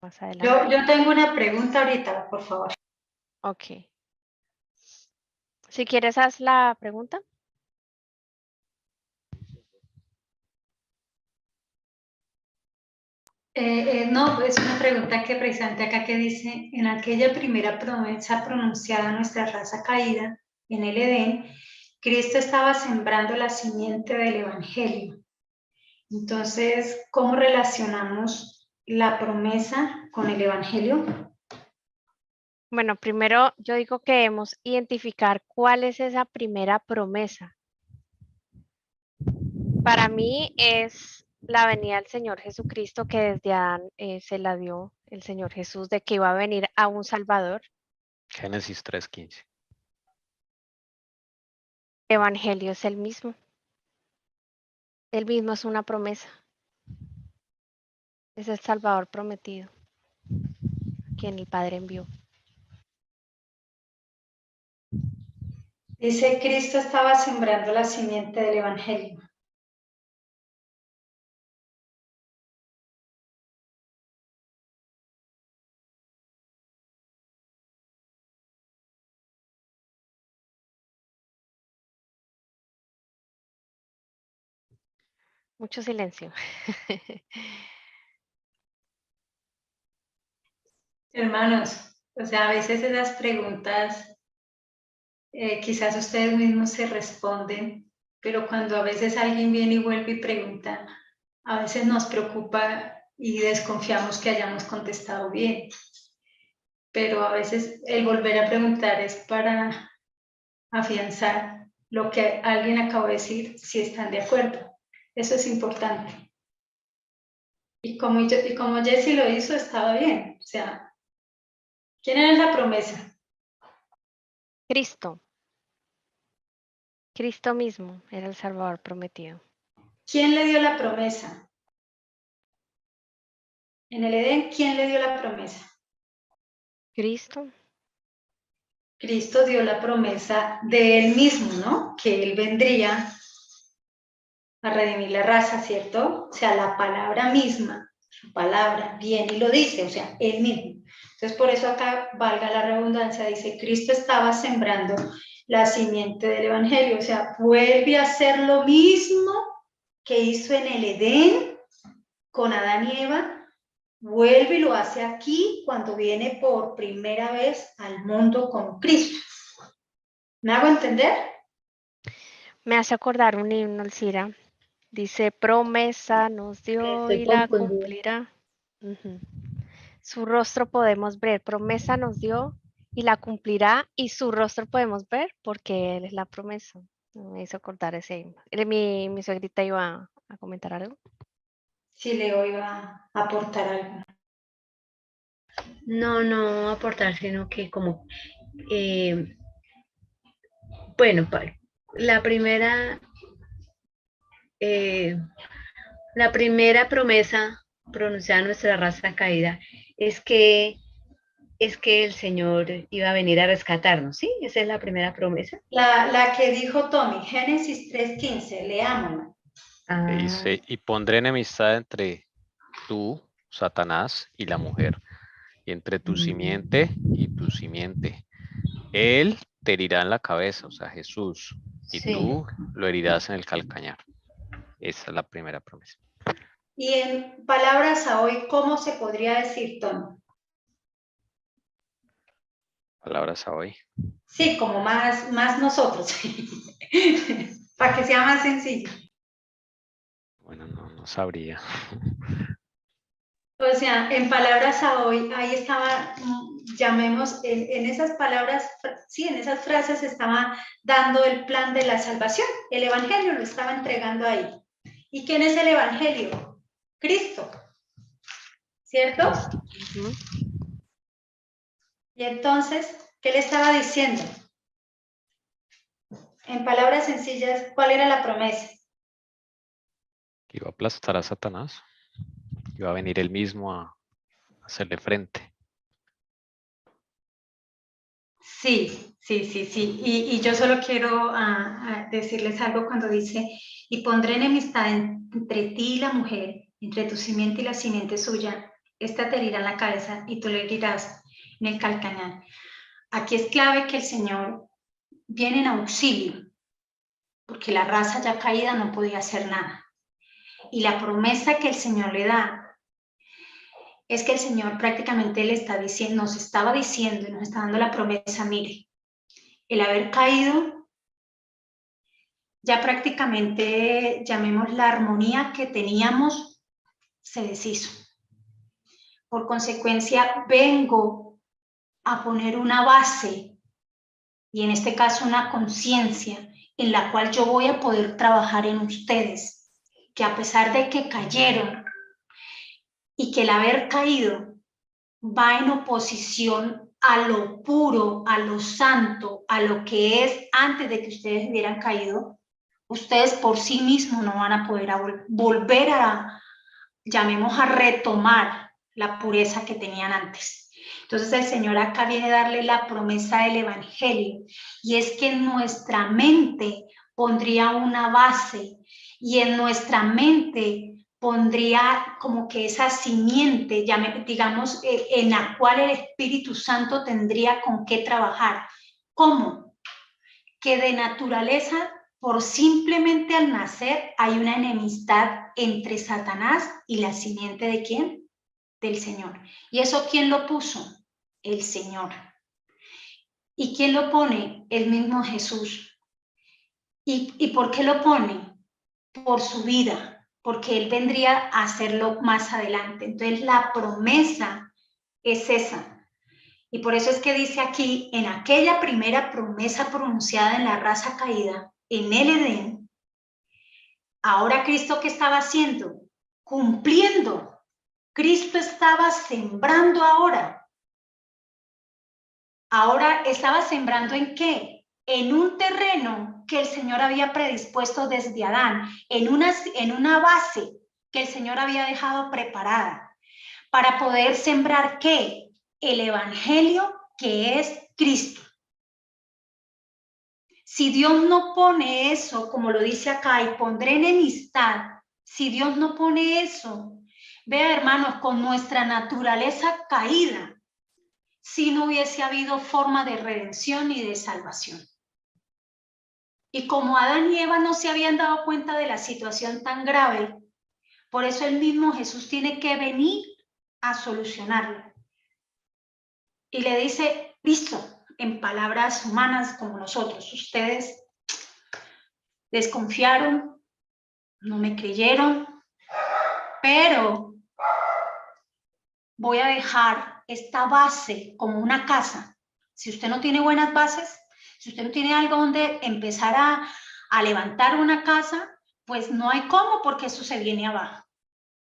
[SPEAKER 2] más adelante?
[SPEAKER 4] Yo tengo una pregunta ahorita, por favor.
[SPEAKER 2] Ok. Si quieres, haz la pregunta.
[SPEAKER 4] No, es una pregunta que precisamente acá que dice, en aquella primera promesa pronunciada a nuestra raza caída en el Edén, Cristo estaba sembrando la simiente del Evangelio. Entonces, ¿cómo relacionamos la promesa con el Evangelio?
[SPEAKER 2] Bueno, primero yo digo que debemos identificar cuál es esa primera promesa. Para mí es la venida del Señor Jesucristo que desde Adán se la dio el Señor Jesús de que iba a venir a un Salvador.
[SPEAKER 1] Génesis 3:15.
[SPEAKER 2] El Evangelio es el mismo. El mismo es una promesa. Es el Salvador prometido, quien el Padre envió.
[SPEAKER 4] Dice, Cristo estaba sembrando la simiente del Evangelio.
[SPEAKER 2] Mucho silencio.
[SPEAKER 4] Hermanos, o sea, a veces esas preguntas quizás ustedes mismos se responden, pero cuando a veces alguien viene y vuelve y pregunta, a veces nos preocupa y desconfiamos que hayamos contestado bien. Pero a veces el volver a preguntar es para afianzar lo que alguien acabó de decir, si están de acuerdo. Eso es importante. Y como Jessy lo hizo, estaba bien. O sea, ¿quién era la promesa?
[SPEAKER 2] Cristo. Cristo mismo era el Salvador prometido.
[SPEAKER 4] ¿Quién le dio la promesa? En el Edén, ¿quién le dio la promesa?
[SPEAKER 2] Cristo.
[SPEAKER 4] Cristo dio la promesa de él mismo, ¿no? Que él vendría a redimir la raza, ¿cierto? O sea, la palabra misma, su palabra, viene y lo dice, o sea, él mismo. Entonces, por eso acá, valga la redundancia, dice, Cristo estaba sembrando la simiente del Evangelio, o sea, vuelve a hacer lo mismo que hizo en el Edén con Adán y Eva, vuelve y lo hace aquí cuando viene por primera vez al mundo con Cristo. ¿Me hago entender?
[SPEAKER 2] Me hace acordar un himno, Elcira. Dice, promesa nos dio y la cumplirá. Su rostro podemos ver, promesa nos dio y la cumplirá, y su rostro podemos ver porque Él es la promesa. Me hizo acordar ese himno. Mi suegrita iba a comentar algo.
[SPEAKER 4] Sí, Leo iba a aportar algo.
[SPEAKER 3] No aportar, sino que como, bueno, la primera promesa pronunciada a nuestra raza caída es que es que el Señor iba a venir a rescatarnos, ¿sí? Esa es la primera promesa.
[SPEAKER 4] La que dijo Tommy, Génesis 3:15, leámosla.
[SPEAKER 1] Que dice, y pondré enemistad entre tú, Satanás, y la mujer, y entre tu simiente y tu simiente. Él te herirá en la cabeza, o sea, Jesús, y
[SPEAKER 3] Sí.
[SPEAKER 1] tú lo herirás en el calcañar. Esa es la primera promesa.
[SPEAKER 4] Y en palabras a hoy, ¿cómo se podría decir, Tommy?
[SPEAKER 1] Palabras a hoy.
[SPEAKER 4] Sí, como más nosotros, para que sea más sencillo.
[SPEAKER 1] Bueno, no sabría.
[SPEAKER 4] O sea, en palabras a hoy, ahí estaba, llamemos, en esas palabras, sí, en esas frases estaba dando el plan de la salvación. El evangelio lo estaba entregando ahí. ¿Y quién es el evangelio? Cristo. ¿Cierto?
[SPEAKER 2] Ujú.
[SPEAKER 4] Y entonces, ¿qué le estaba diciendo? En palabras sencillas, ¿cuál era la promesa?
[SPEAKER 1] Que iba a aplastar a Satanás. Iba a venir él mismo a hacerle frente.
[SPEAKER 4] Sí. Y yo solo quiero decirles algo cuando dice, y pondré enemistad entre ti y la mujer, entre tu simiente y la simiente suya. Esta te herirá en la cabeza y tú le herirás en el calcañar. Aquí es clave que el Señor viene en auxilio, porque la raza ya caída no podía hacer nada. Y la promesa que el Señor le da es que el Señor prácticamente le está diciendo, nos estaba diciendo y nos está dando la promesa, mire, el haber caído, ya prácticamente, llamemos la armonía que teníamos, se deshizo. Por consecuencia, vengo a poner una base, y en este caso una conciencia, en la cual yo voy a poder trabajar en ustedes, que a pesar de que cayeron, y que el haber caído va en oposición a lo puro, a lo santo, a lo que es antes de que ustedes hubieran caído, ustedes por sí mismos no van a poder volver a, llamemos a retomar la pureza que tenían antes. Entonces el Señor acá viene a darle la promesa del evangelio, y es que en nuestra mente pondría una base, y en nuestra mente pondría como que esa simiente, digamos, en la cual el Espíritu Santo tendría con qué trabajar. ¿Cómo? Que de naturaleza, por simplemente al nacer, hay una enemistad entre Satanás y la simiente ¿de quién? Del Señor. ¿Y eso quién lo puso? El Señor. ¿Y quién lo pone? El mismo Jesús. ¿Y por qué lo pone? Por su vida, porque Él vendría a hacerlo más adelante. Entonces la promesa es esa. Y por eso es que dice aquí, en aquella primera promesa pronunciada en la raza caída, en el Edén, ahora Cristo, ¿qué estaba haciendo? Cumpliendo. Cristo estaba sembrando ahora. Ahora estaba sembrando ¿en qué? En un terreno que el Señor había predispuesto desde Adán, en una base que el Señor había dejado preparada para poder sembrar ¿qué? El evangelio, que es Cristo. Si Dios no pone eso, como lo dice acá, y pondré enemistad, si Dios no pone eso, vea hermanos, con nuestra naturaleza caída, si no hubiese habido forma de redención y de salvación. Y como Adán y Eva no se habían dado cuenta de la situación tan grave, por eso el mismo Jesús tiene que venir a solucionarlo. Y le dice, listo, en palabras humanas como nosotros, ustedes desconfiaron, no me creyeron, pero voy a dejar esta base como una casa. Si usted no tiene buenas bases, si usted no tiene algo donde empezar a levantar una casa, pues no hay cómo, porque eso se viene abajo.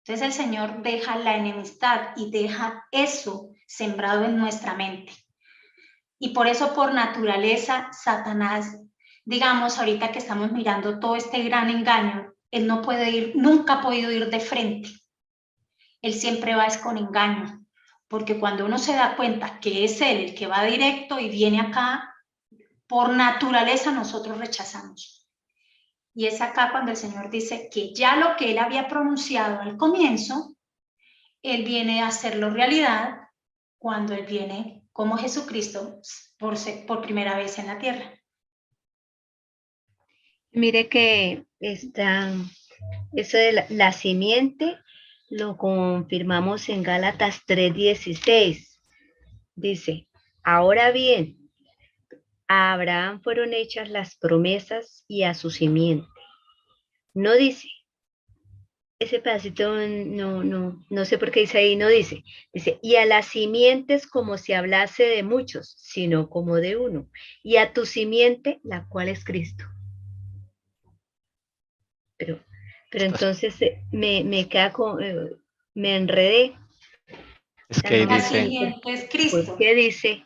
[SPEAKER 4] Entonces el Señor deja la enemistad y deja eso sembrado en nuestra mente. Y por eso, por naturaleza, Satanás, digamos, ahorita que estamos mirando todo este gran engaño, él no puede ir, nunca ha podido ir de frente. Él siempre va con engaño, porque cuando uno se da cuenta que es Él el que va directo y viene acá, por naturaleza nosotros rechazamos. Y es acá cuando el Señor dice que ya lo que Él había pronunciado al comienzo, Él viene a hacerlo realidad cuando Él viene como Jesucristo por primera vez en la tierra.
[SPEAKER 3] Mire que eso de la simiente lo confirmamos en Gálatas 3:16. Dice, ahora bien, a Abraham fueron hechas las promesas y a su simiente. No dice, ese pedacito no sé por qué dice ahí, no dice. Dice, y a las simientes como si hablase de muchos, sino como de uno. Y a tu simiente, la cual es Cristo. Pero entonces me queda me enredé.
[SPEAKER 1] Es que ahí
[SPEAKER 4] La
[SPEAKER 1] dice,
[SPEAKER 4] simiente es
[SPEAKER 3] ¿Por
[SPEAKER 4] Cristo.
[SPEAKER 3] qué dice?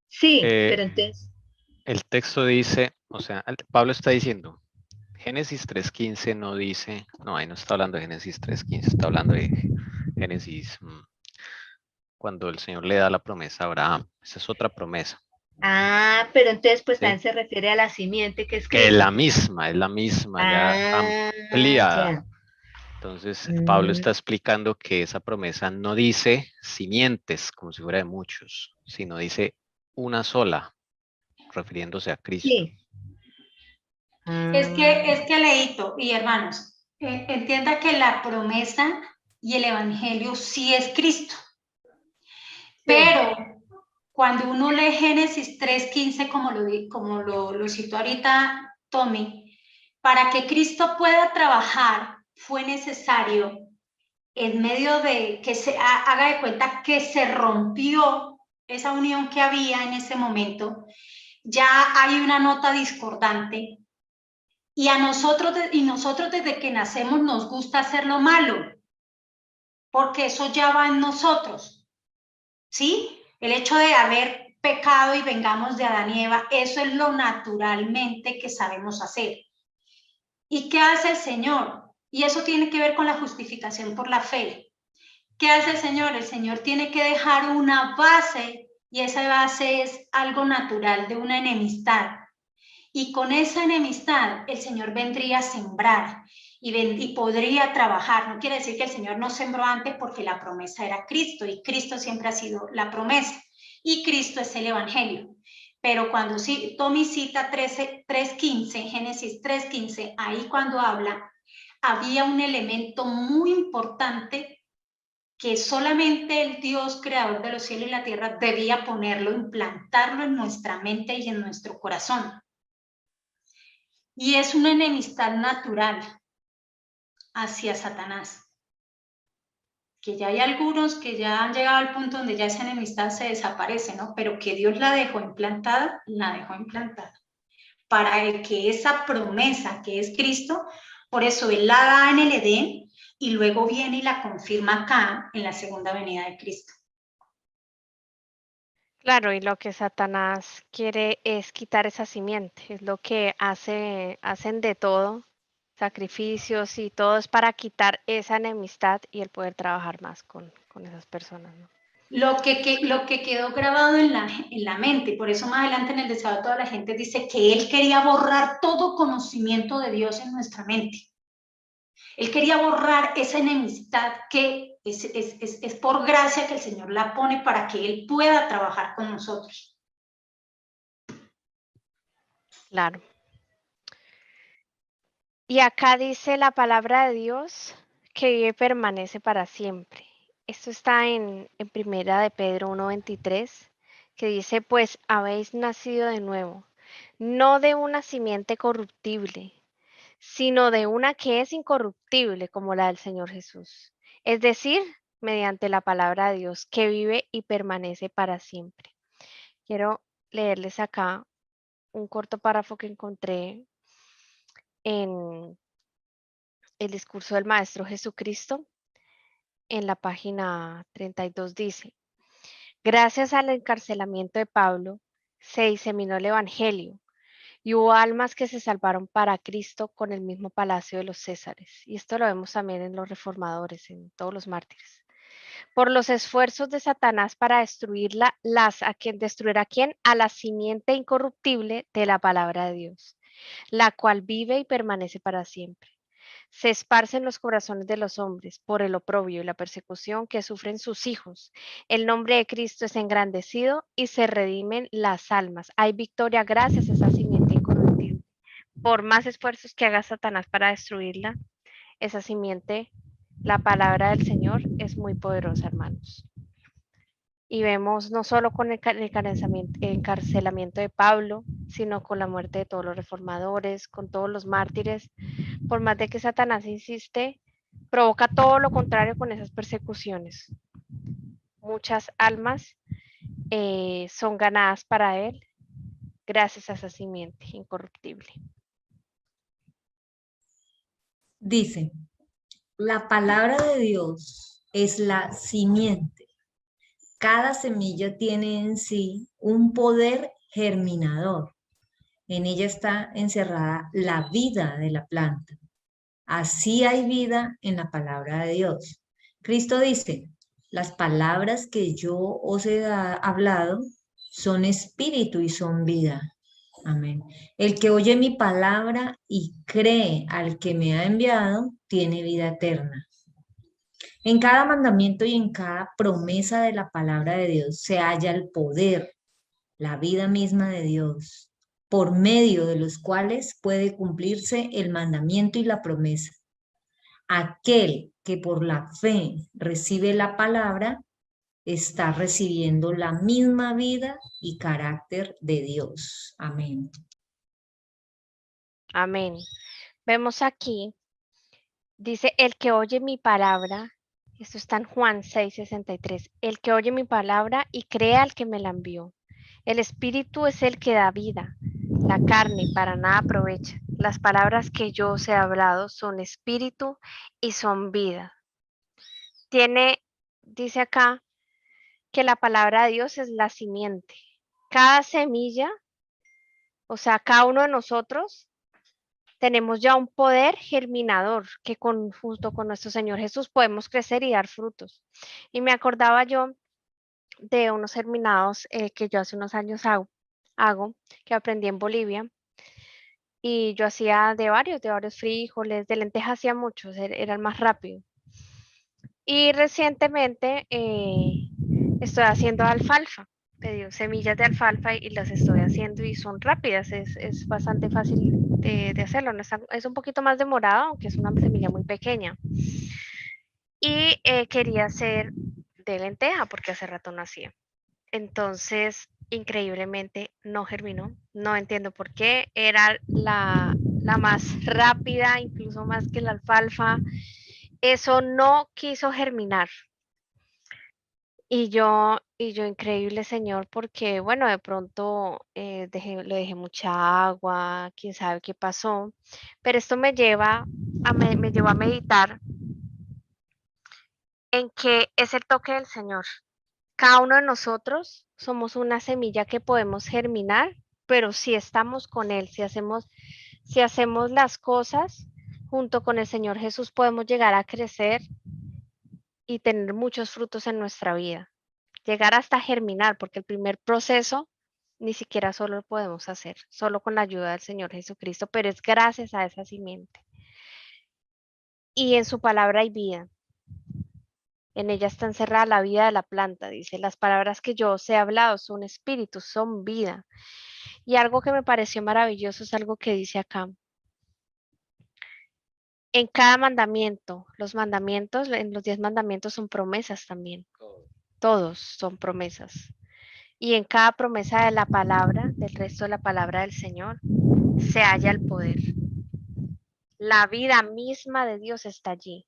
[SPEAKER 3] Sí,
[SPEAKER 1] eh,
[SPEAKER 3] pero entonces,
[SPEAKER 1] el texto dice, o sea, Pablo está diciendo, Génesis 3:15 no dice, no, ahí no está hablando de Génesis 3:15, está hablando de Génesis, cuando el Señor le da la promesa a Abraham. Esa es otra promesa,
[SPEAKER 3] pero entonces pues
[SPEAKER 1] ¿sí?
[SPEAKER 3] también se refiere a la simiente que es
[SPEAKER 1] Que
[SPEAKER 3] Cristo.
[SPEAKER 1] es la misma, ya
[SPEAKER 3] Ah,
[SPEAKER 1] ampliada.
[SPEAKER 3] ya.
[SPEAKER 1] Entonces, Pablo
[SPEAKER 3] Mm,
[SPEAKER 1] está explicando que esa promesa no dice simientes, como si fuera de muchos, sino dice una sola, refiriéndose a Cristo.
[SPEAKER 3] sí.
[SPEAKER 4] Es
[SPEAKER 3] Ah,
[SPEAKER 4] que Leito y hermanos, entienda que la promesa y el evangelio sí es Cristo,
[SPEAKER 3] sí.
[SPEAKER 4] pero cuando uno lee Génesis 3:15, como lo citó ahorita Tommy, para que Cristo pueda trabajar fue necesario en medio de que se haga de cuenta que se rompió esa unión que había en ese momento, ya hay una nota discordante. Y nosotros desde que nacemos nos gusta hacer lo malo, porque eso ya va en nosotros, ¿sí? El hecho de haber pecado y vengamos de Adán y Eva, eso es lo naturalmente que sabemos hacer. ¿Y qué hace el Señor? Y eso tiene que ver con la justificación por la fe. ¿Qué hace el Señor? El Señor tiene que dejar una base, y esa base es algo natural de una enemistad. Y con esa enemistad el Señor vendría a sembrar y podría trabajar. No quiere decir que el Señor no sembró antes, porque la promesa era Cristo y Cristo siempre ha sido la promesa y Cristo es el Evangelio. Pero cuando Tommy cita 3:15, Génesis 3:15, ahí cuando habla, había un elemento muy importante que solamente el Dios creador de los cielos y la tierra debía ponerlo, implantarlo en nuestra mente y en nuestro corazón. Y es una enemistad natural hacia Satanás. Que ya hay algunos que ya han llegado al punto donde ya esa enemistad se desaparece, ¿no? Pero que Dios la dejó implantada, para que esa promesa que es Cristo, por eso Él la da en el Edén y luego viene y la confirma acá en la segunda venida de Cristo.
[SPEAKER 2] Claro, y lo que Satanás quiere es quitar esa simiente, es lo que hacen de todo, sacrificios y todo es para quitar esa enemistad y el poder trabajar más con esas personas, ¿no?
[SPEAKER 4] Lo que quedó grabado en la mente, por eso más adelante en el deseo toda la gente dice que Él quería borrar todo conocimiento de Dios en nuestra mente. Él quería borrar esa enemistad que es por gracia que el Señor la pone para que Él pueda trabajar con nosotros.
[SPEAKER 2] Claro. Y acá dice la palabra de Dios que vive y permanece para siempre. Esto está en Primera de Pedro 1:23, que dice, pues habéis nacido de nuevo, no de una simiente corruptible, sino de una que es incorruptible, como la del Señor Jesús. Es decir, mediante la palabra de Dios, que vive y permanece para siempre. Quiero leerles acá un corto párrafo que encontré en el discurso del Maestro Jesucristo. En la página 32 dice, gracias al encarcelamiento de Pablo, se diseminó el Evangelio y hubo almas que se salvaron para Cristo con el mismo palacio de los Césares. Y esto lo vemos también en los reformadores, en todos los mártires. por los esfuerzos de Satanás para destruirla, destruir a quién, a la simiente incorruptible de la palabra de Dios, la cual vive y permanece para siempre. Se esparcen los corazones de los hombres por el oprobio y la persecución que sufren sus hijos. El nombre de Cristo es engrandecido y se redimen las almas. Hay victoria gracias a esa simiente incorruptible. Por más esfuerzos que haga Satanás para destruirla, esa simiente, la palabra del Señor, es muy poderosa, hermanos. Y vemos no solo con el encarcelamiento de Pablo, sino con la muerte de todos los reformadores, con todos los mártires. Por más de que Satanás insiste, provoca todo lo contrario con esas persecuciones. Muchas almas son ganadas para él gracias a esa simiente incorruptible.
[SPEAKER 5] Dice, la palabra de Dios es la simiente. Cada semilla tiene en sí un poder germinador. En ella está encerrada la vida de la planta. Así hay vida en la palabra de Dios. Cristo dice, las palabras que yo os he hablado son espíritu y son vida. Amén. El que oye mi palabra y cree al que me ha enviado, tiene vida eterna. En cada mandamiento y en cada promesa de la palabra de Dios se halla el poder, la vida misma de Dios, por medio de los cuales puede cumplirse el mandamiento y la promesa. Aquel que por la fe recibe la palabra, está recibiendo la misma vida y carácter de Dios. Amén.
[SPEAKER 2] Amén. Vemos aquí, dice, el que oye mi palabra, esto está en Juan 6:63, el que oye mi palabra y cree al que me la envió. El espíritu es el que da vida, la carne para nada aprovecha. Las palabras que yo os he hablado son espíritu y son vida. Dice acá que la palabra de Dios es la simiente. Cada semilla, o sea, cada uno de nosotros, tenemos ya un poder germinador que junto con nuestro Señor Jesús podemos crecer y dar frutos. Y me acordaba yo de unos germinados que yo hace unos años hago, que aprendí en Bolivia. Y yo hacía de varios frijoles, de lentejas hacía muchos, era el más rápido. Y recientemente estoy haciendo alfalfa. Pedí semillas de alfalfa y las estoy haciendo y son rápidas, es bastante fácil de hacerlo. No es un poquito más demorado, aunque es una semilla muy pequeña. Y quería hacer de lenteja porque hace rato no hacía. Entonces, increíblemente no germinó. No entiendo por qué. Era la más rápida, incluso más que la alfalfa. Eso no quiso germinar. Y yo, increíble, Señor, porque, bueno, de pronto le dejé mucha agua, quién sabe qué pasó. Pero esto me llevó a meditar en que es el toque del Señor. Cada uno de nosotros somos una semilla que podemos germinar, pero si estamos con Él, si hacemos las cosas junto con el Señor Jesús, podemos llegar a crecer y tener muchos frutos en nuestra vida. Llegar hasta germinar, porque el primer proceso ni siquiera solo lo podemos hacer, solo con la ayuda del Señor Jesucristo, pero es gracias a esa simiente. Y en su palabra hay vida. En ella está encerrada la vida de la planta, dice, las palabras que yo os he hablado son espíritus, son vida. Y algo que me pareció maravilloso es algo que dice acá. En cada mandamiento, en los 10 mandamientos son promesas también. Todos son promesas. Y en cada promesa de la palabra, del resto de la palabra del Señor, se halla el poder. La vida misma de Dios está allí,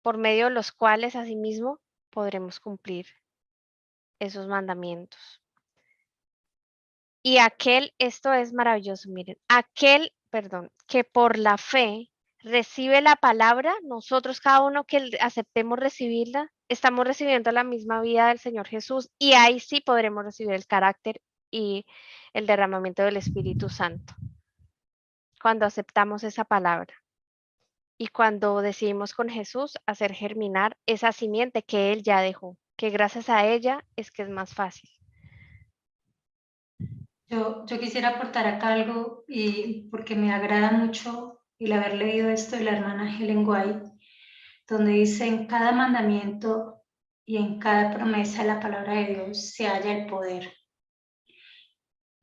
[SPEAKER 2] por medio de los cuales asimismo podremos cumplir esos mandamientos. Y esto es maravilloso, miren, que por la fe recibe la palabra, nosotros cada uno que aceptemos recibirla, estamos recibiendo la misma vida del Señor Jesús y ahí sí podremos recibir el carácter y el derramamiento del Espíritu Santo, cuando aceptamos esa palabra Y cuando decidimos con Jesús hacer germinar esa simiente que Él ya dejó, que gracias a ella es que es más fácil.
[SPEAKER 4] Yo quisiera aportar acá algo, y porque me agrada mucho el haber leído esto de la hermana Helen White, donde dice: en cada mandamiento y en cada promesa de la palabra de Dios se halla el poder.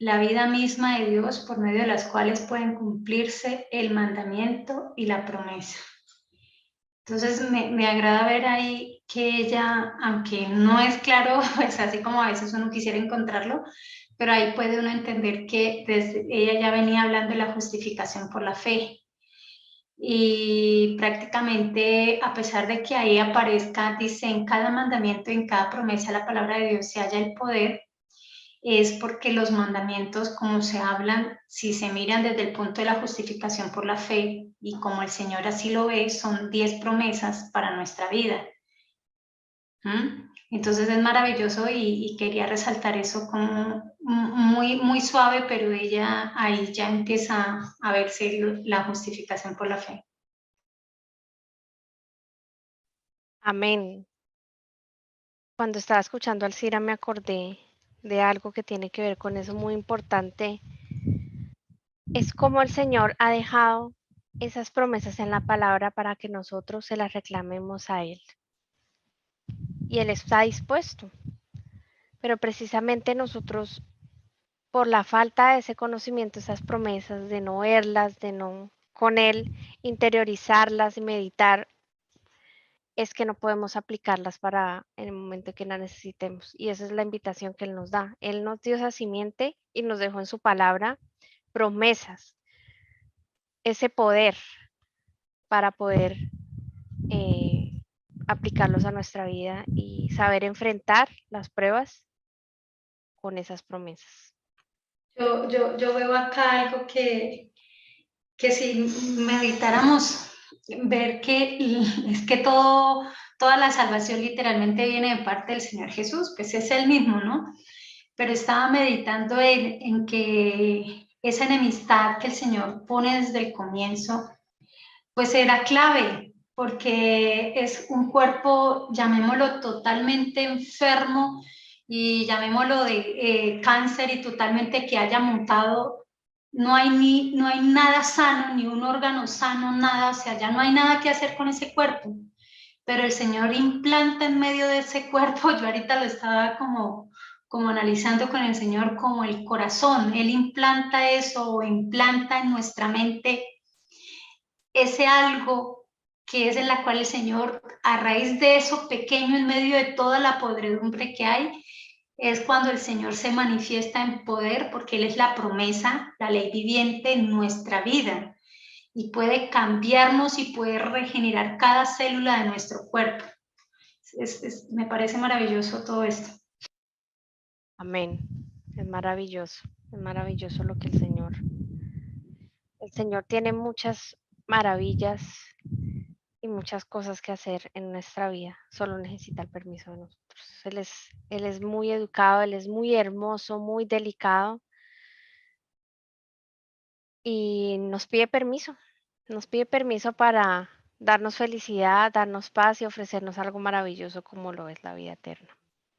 [SPEAKER 4] La vida misma de Dios, por medio de las cuales pueden cumplirse el mandamiento y la promesa. Entonces me agrada ver ahí que ella, aunque no es claro, pues así como a veces uno quisiera encontrarlo, pero ahí puede uno entender que ella ya venía hablando de la justificación por la fe. Y prácticamente, a pesar de que ahí aparezca, dice: en cada mandamiento y en cada promesa la palabra de Dios se halla el poder, es porque los mandamientos, como se hablan, si se miran desde el punto de la justificación por la fe, y como el Señor así lo ve, son 10 promesas para nuestra vida. Entonces es maravilloso, y quería resaltar eso como muy suave, pero ella ahí ya empieza a verse la justificación por la fe.
[SPEAKER 2] Amén. Cuando estaba escuchando al Cira me acordé de algo que tiene que ver con eso muy importante. Es como el Señor ha dejado esas promesas en la palabra para que nosotros se las reclamemos a Él. Y Él está dispuesto. Pero precisamente nosotros, por la falta de ese conocimiento, esas promesas, de no verlas, de no con Él interiorizarlas y meditar, es que no podemos aplicarlas para en el momento que las necesitemos. Y esa es la invitación que Él nos da. Él nos dio esa simiente y nos dejó en su palabra promesas, ese poder para poder aplicarlos a nuestra vida y saber enfrentar las pruebas con esas promesas.
[SPEAKER 4] Yo veo acá algo que si meditáramos, ver que es que toda la salvación literalmente viene de parte del Señor Jesús, pues es Él mismo, ¿no? Pero estaba meditando en que esa enemistad que el Señor pone desde el comienzo, pues era clave, porque es un cuerpo, llamémoslo totalmente enfermo, y llamémoslo de cáncer, y totalmente que haya mutado. No hay nada sano, ni un órgano sano, nada, o sea, ya no hay nada que hacer con ese cuerpo. Pero el Señor implanta en medio de ese cuerpo, yo ahorita lo estaba como analizando con el Señor, como el corazón. Él implanta eso, o implanta en nuestra mente ese algo que es en la cual el Señor, a raíz de eso pequeño, en medio de toda la podredumbre que hay, es cuando el Señor se manifiesta en poder, porque Él es la promesa, la ley viviente en nuestra vida, y puede cambiarnos y puede regenerar cada célula de nuestro cuerpo. Me parece maravilloso todo esto.
[SPEAKER 2] Amén. Es maravilloso lo que el Señor tiene muchas maravillas y muchas cosas que hacer en nuestra vida. Solo necesita el permiso de nosotros. Él es muy educado, Él es muy hermoso, muy delicado, y nos pide permiso para darnos felicidad, darnos paz y ofrecernos algo maravilloso como lo es la vida eterna,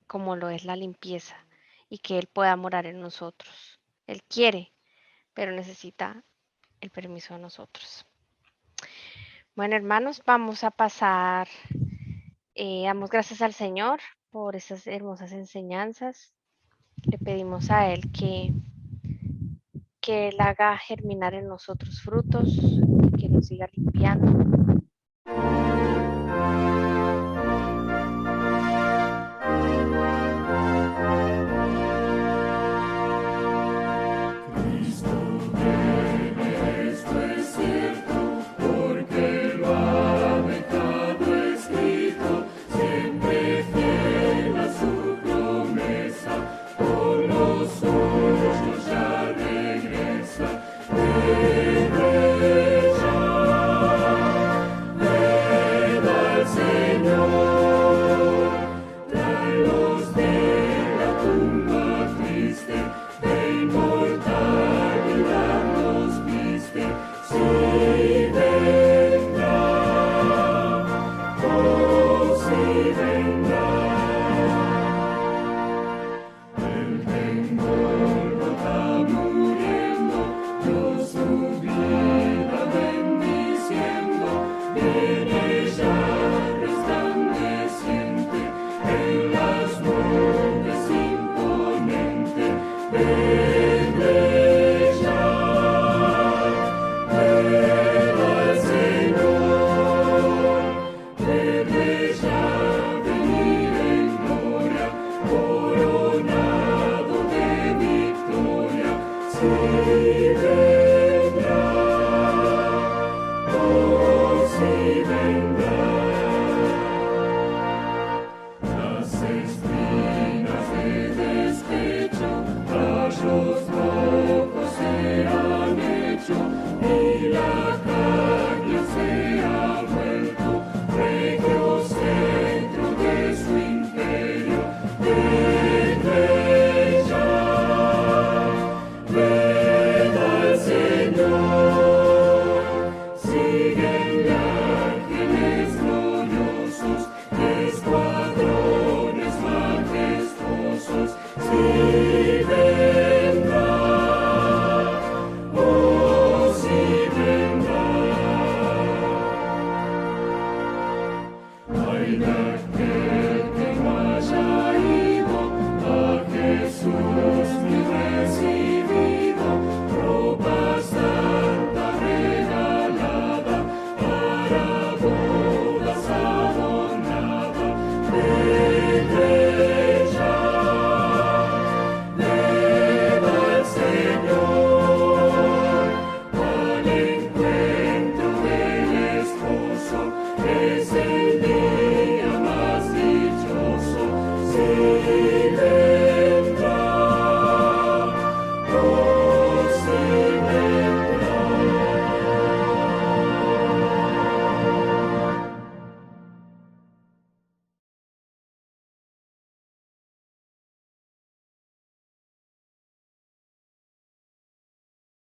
[SPEAKER 2] como lo es la limpieza, y que Él pueda morar en nosotros. Él quiere, pero necesita el permiso de nosotros. Bueno, hermanos, vamos a pasar, damos gracias al Señor por esas hermosas enseñanzas. Le pedimos a Él que Él haga germinar en nosotros frutos, que nos siga limpiando.
[SPEAKER 6] Si venga Eine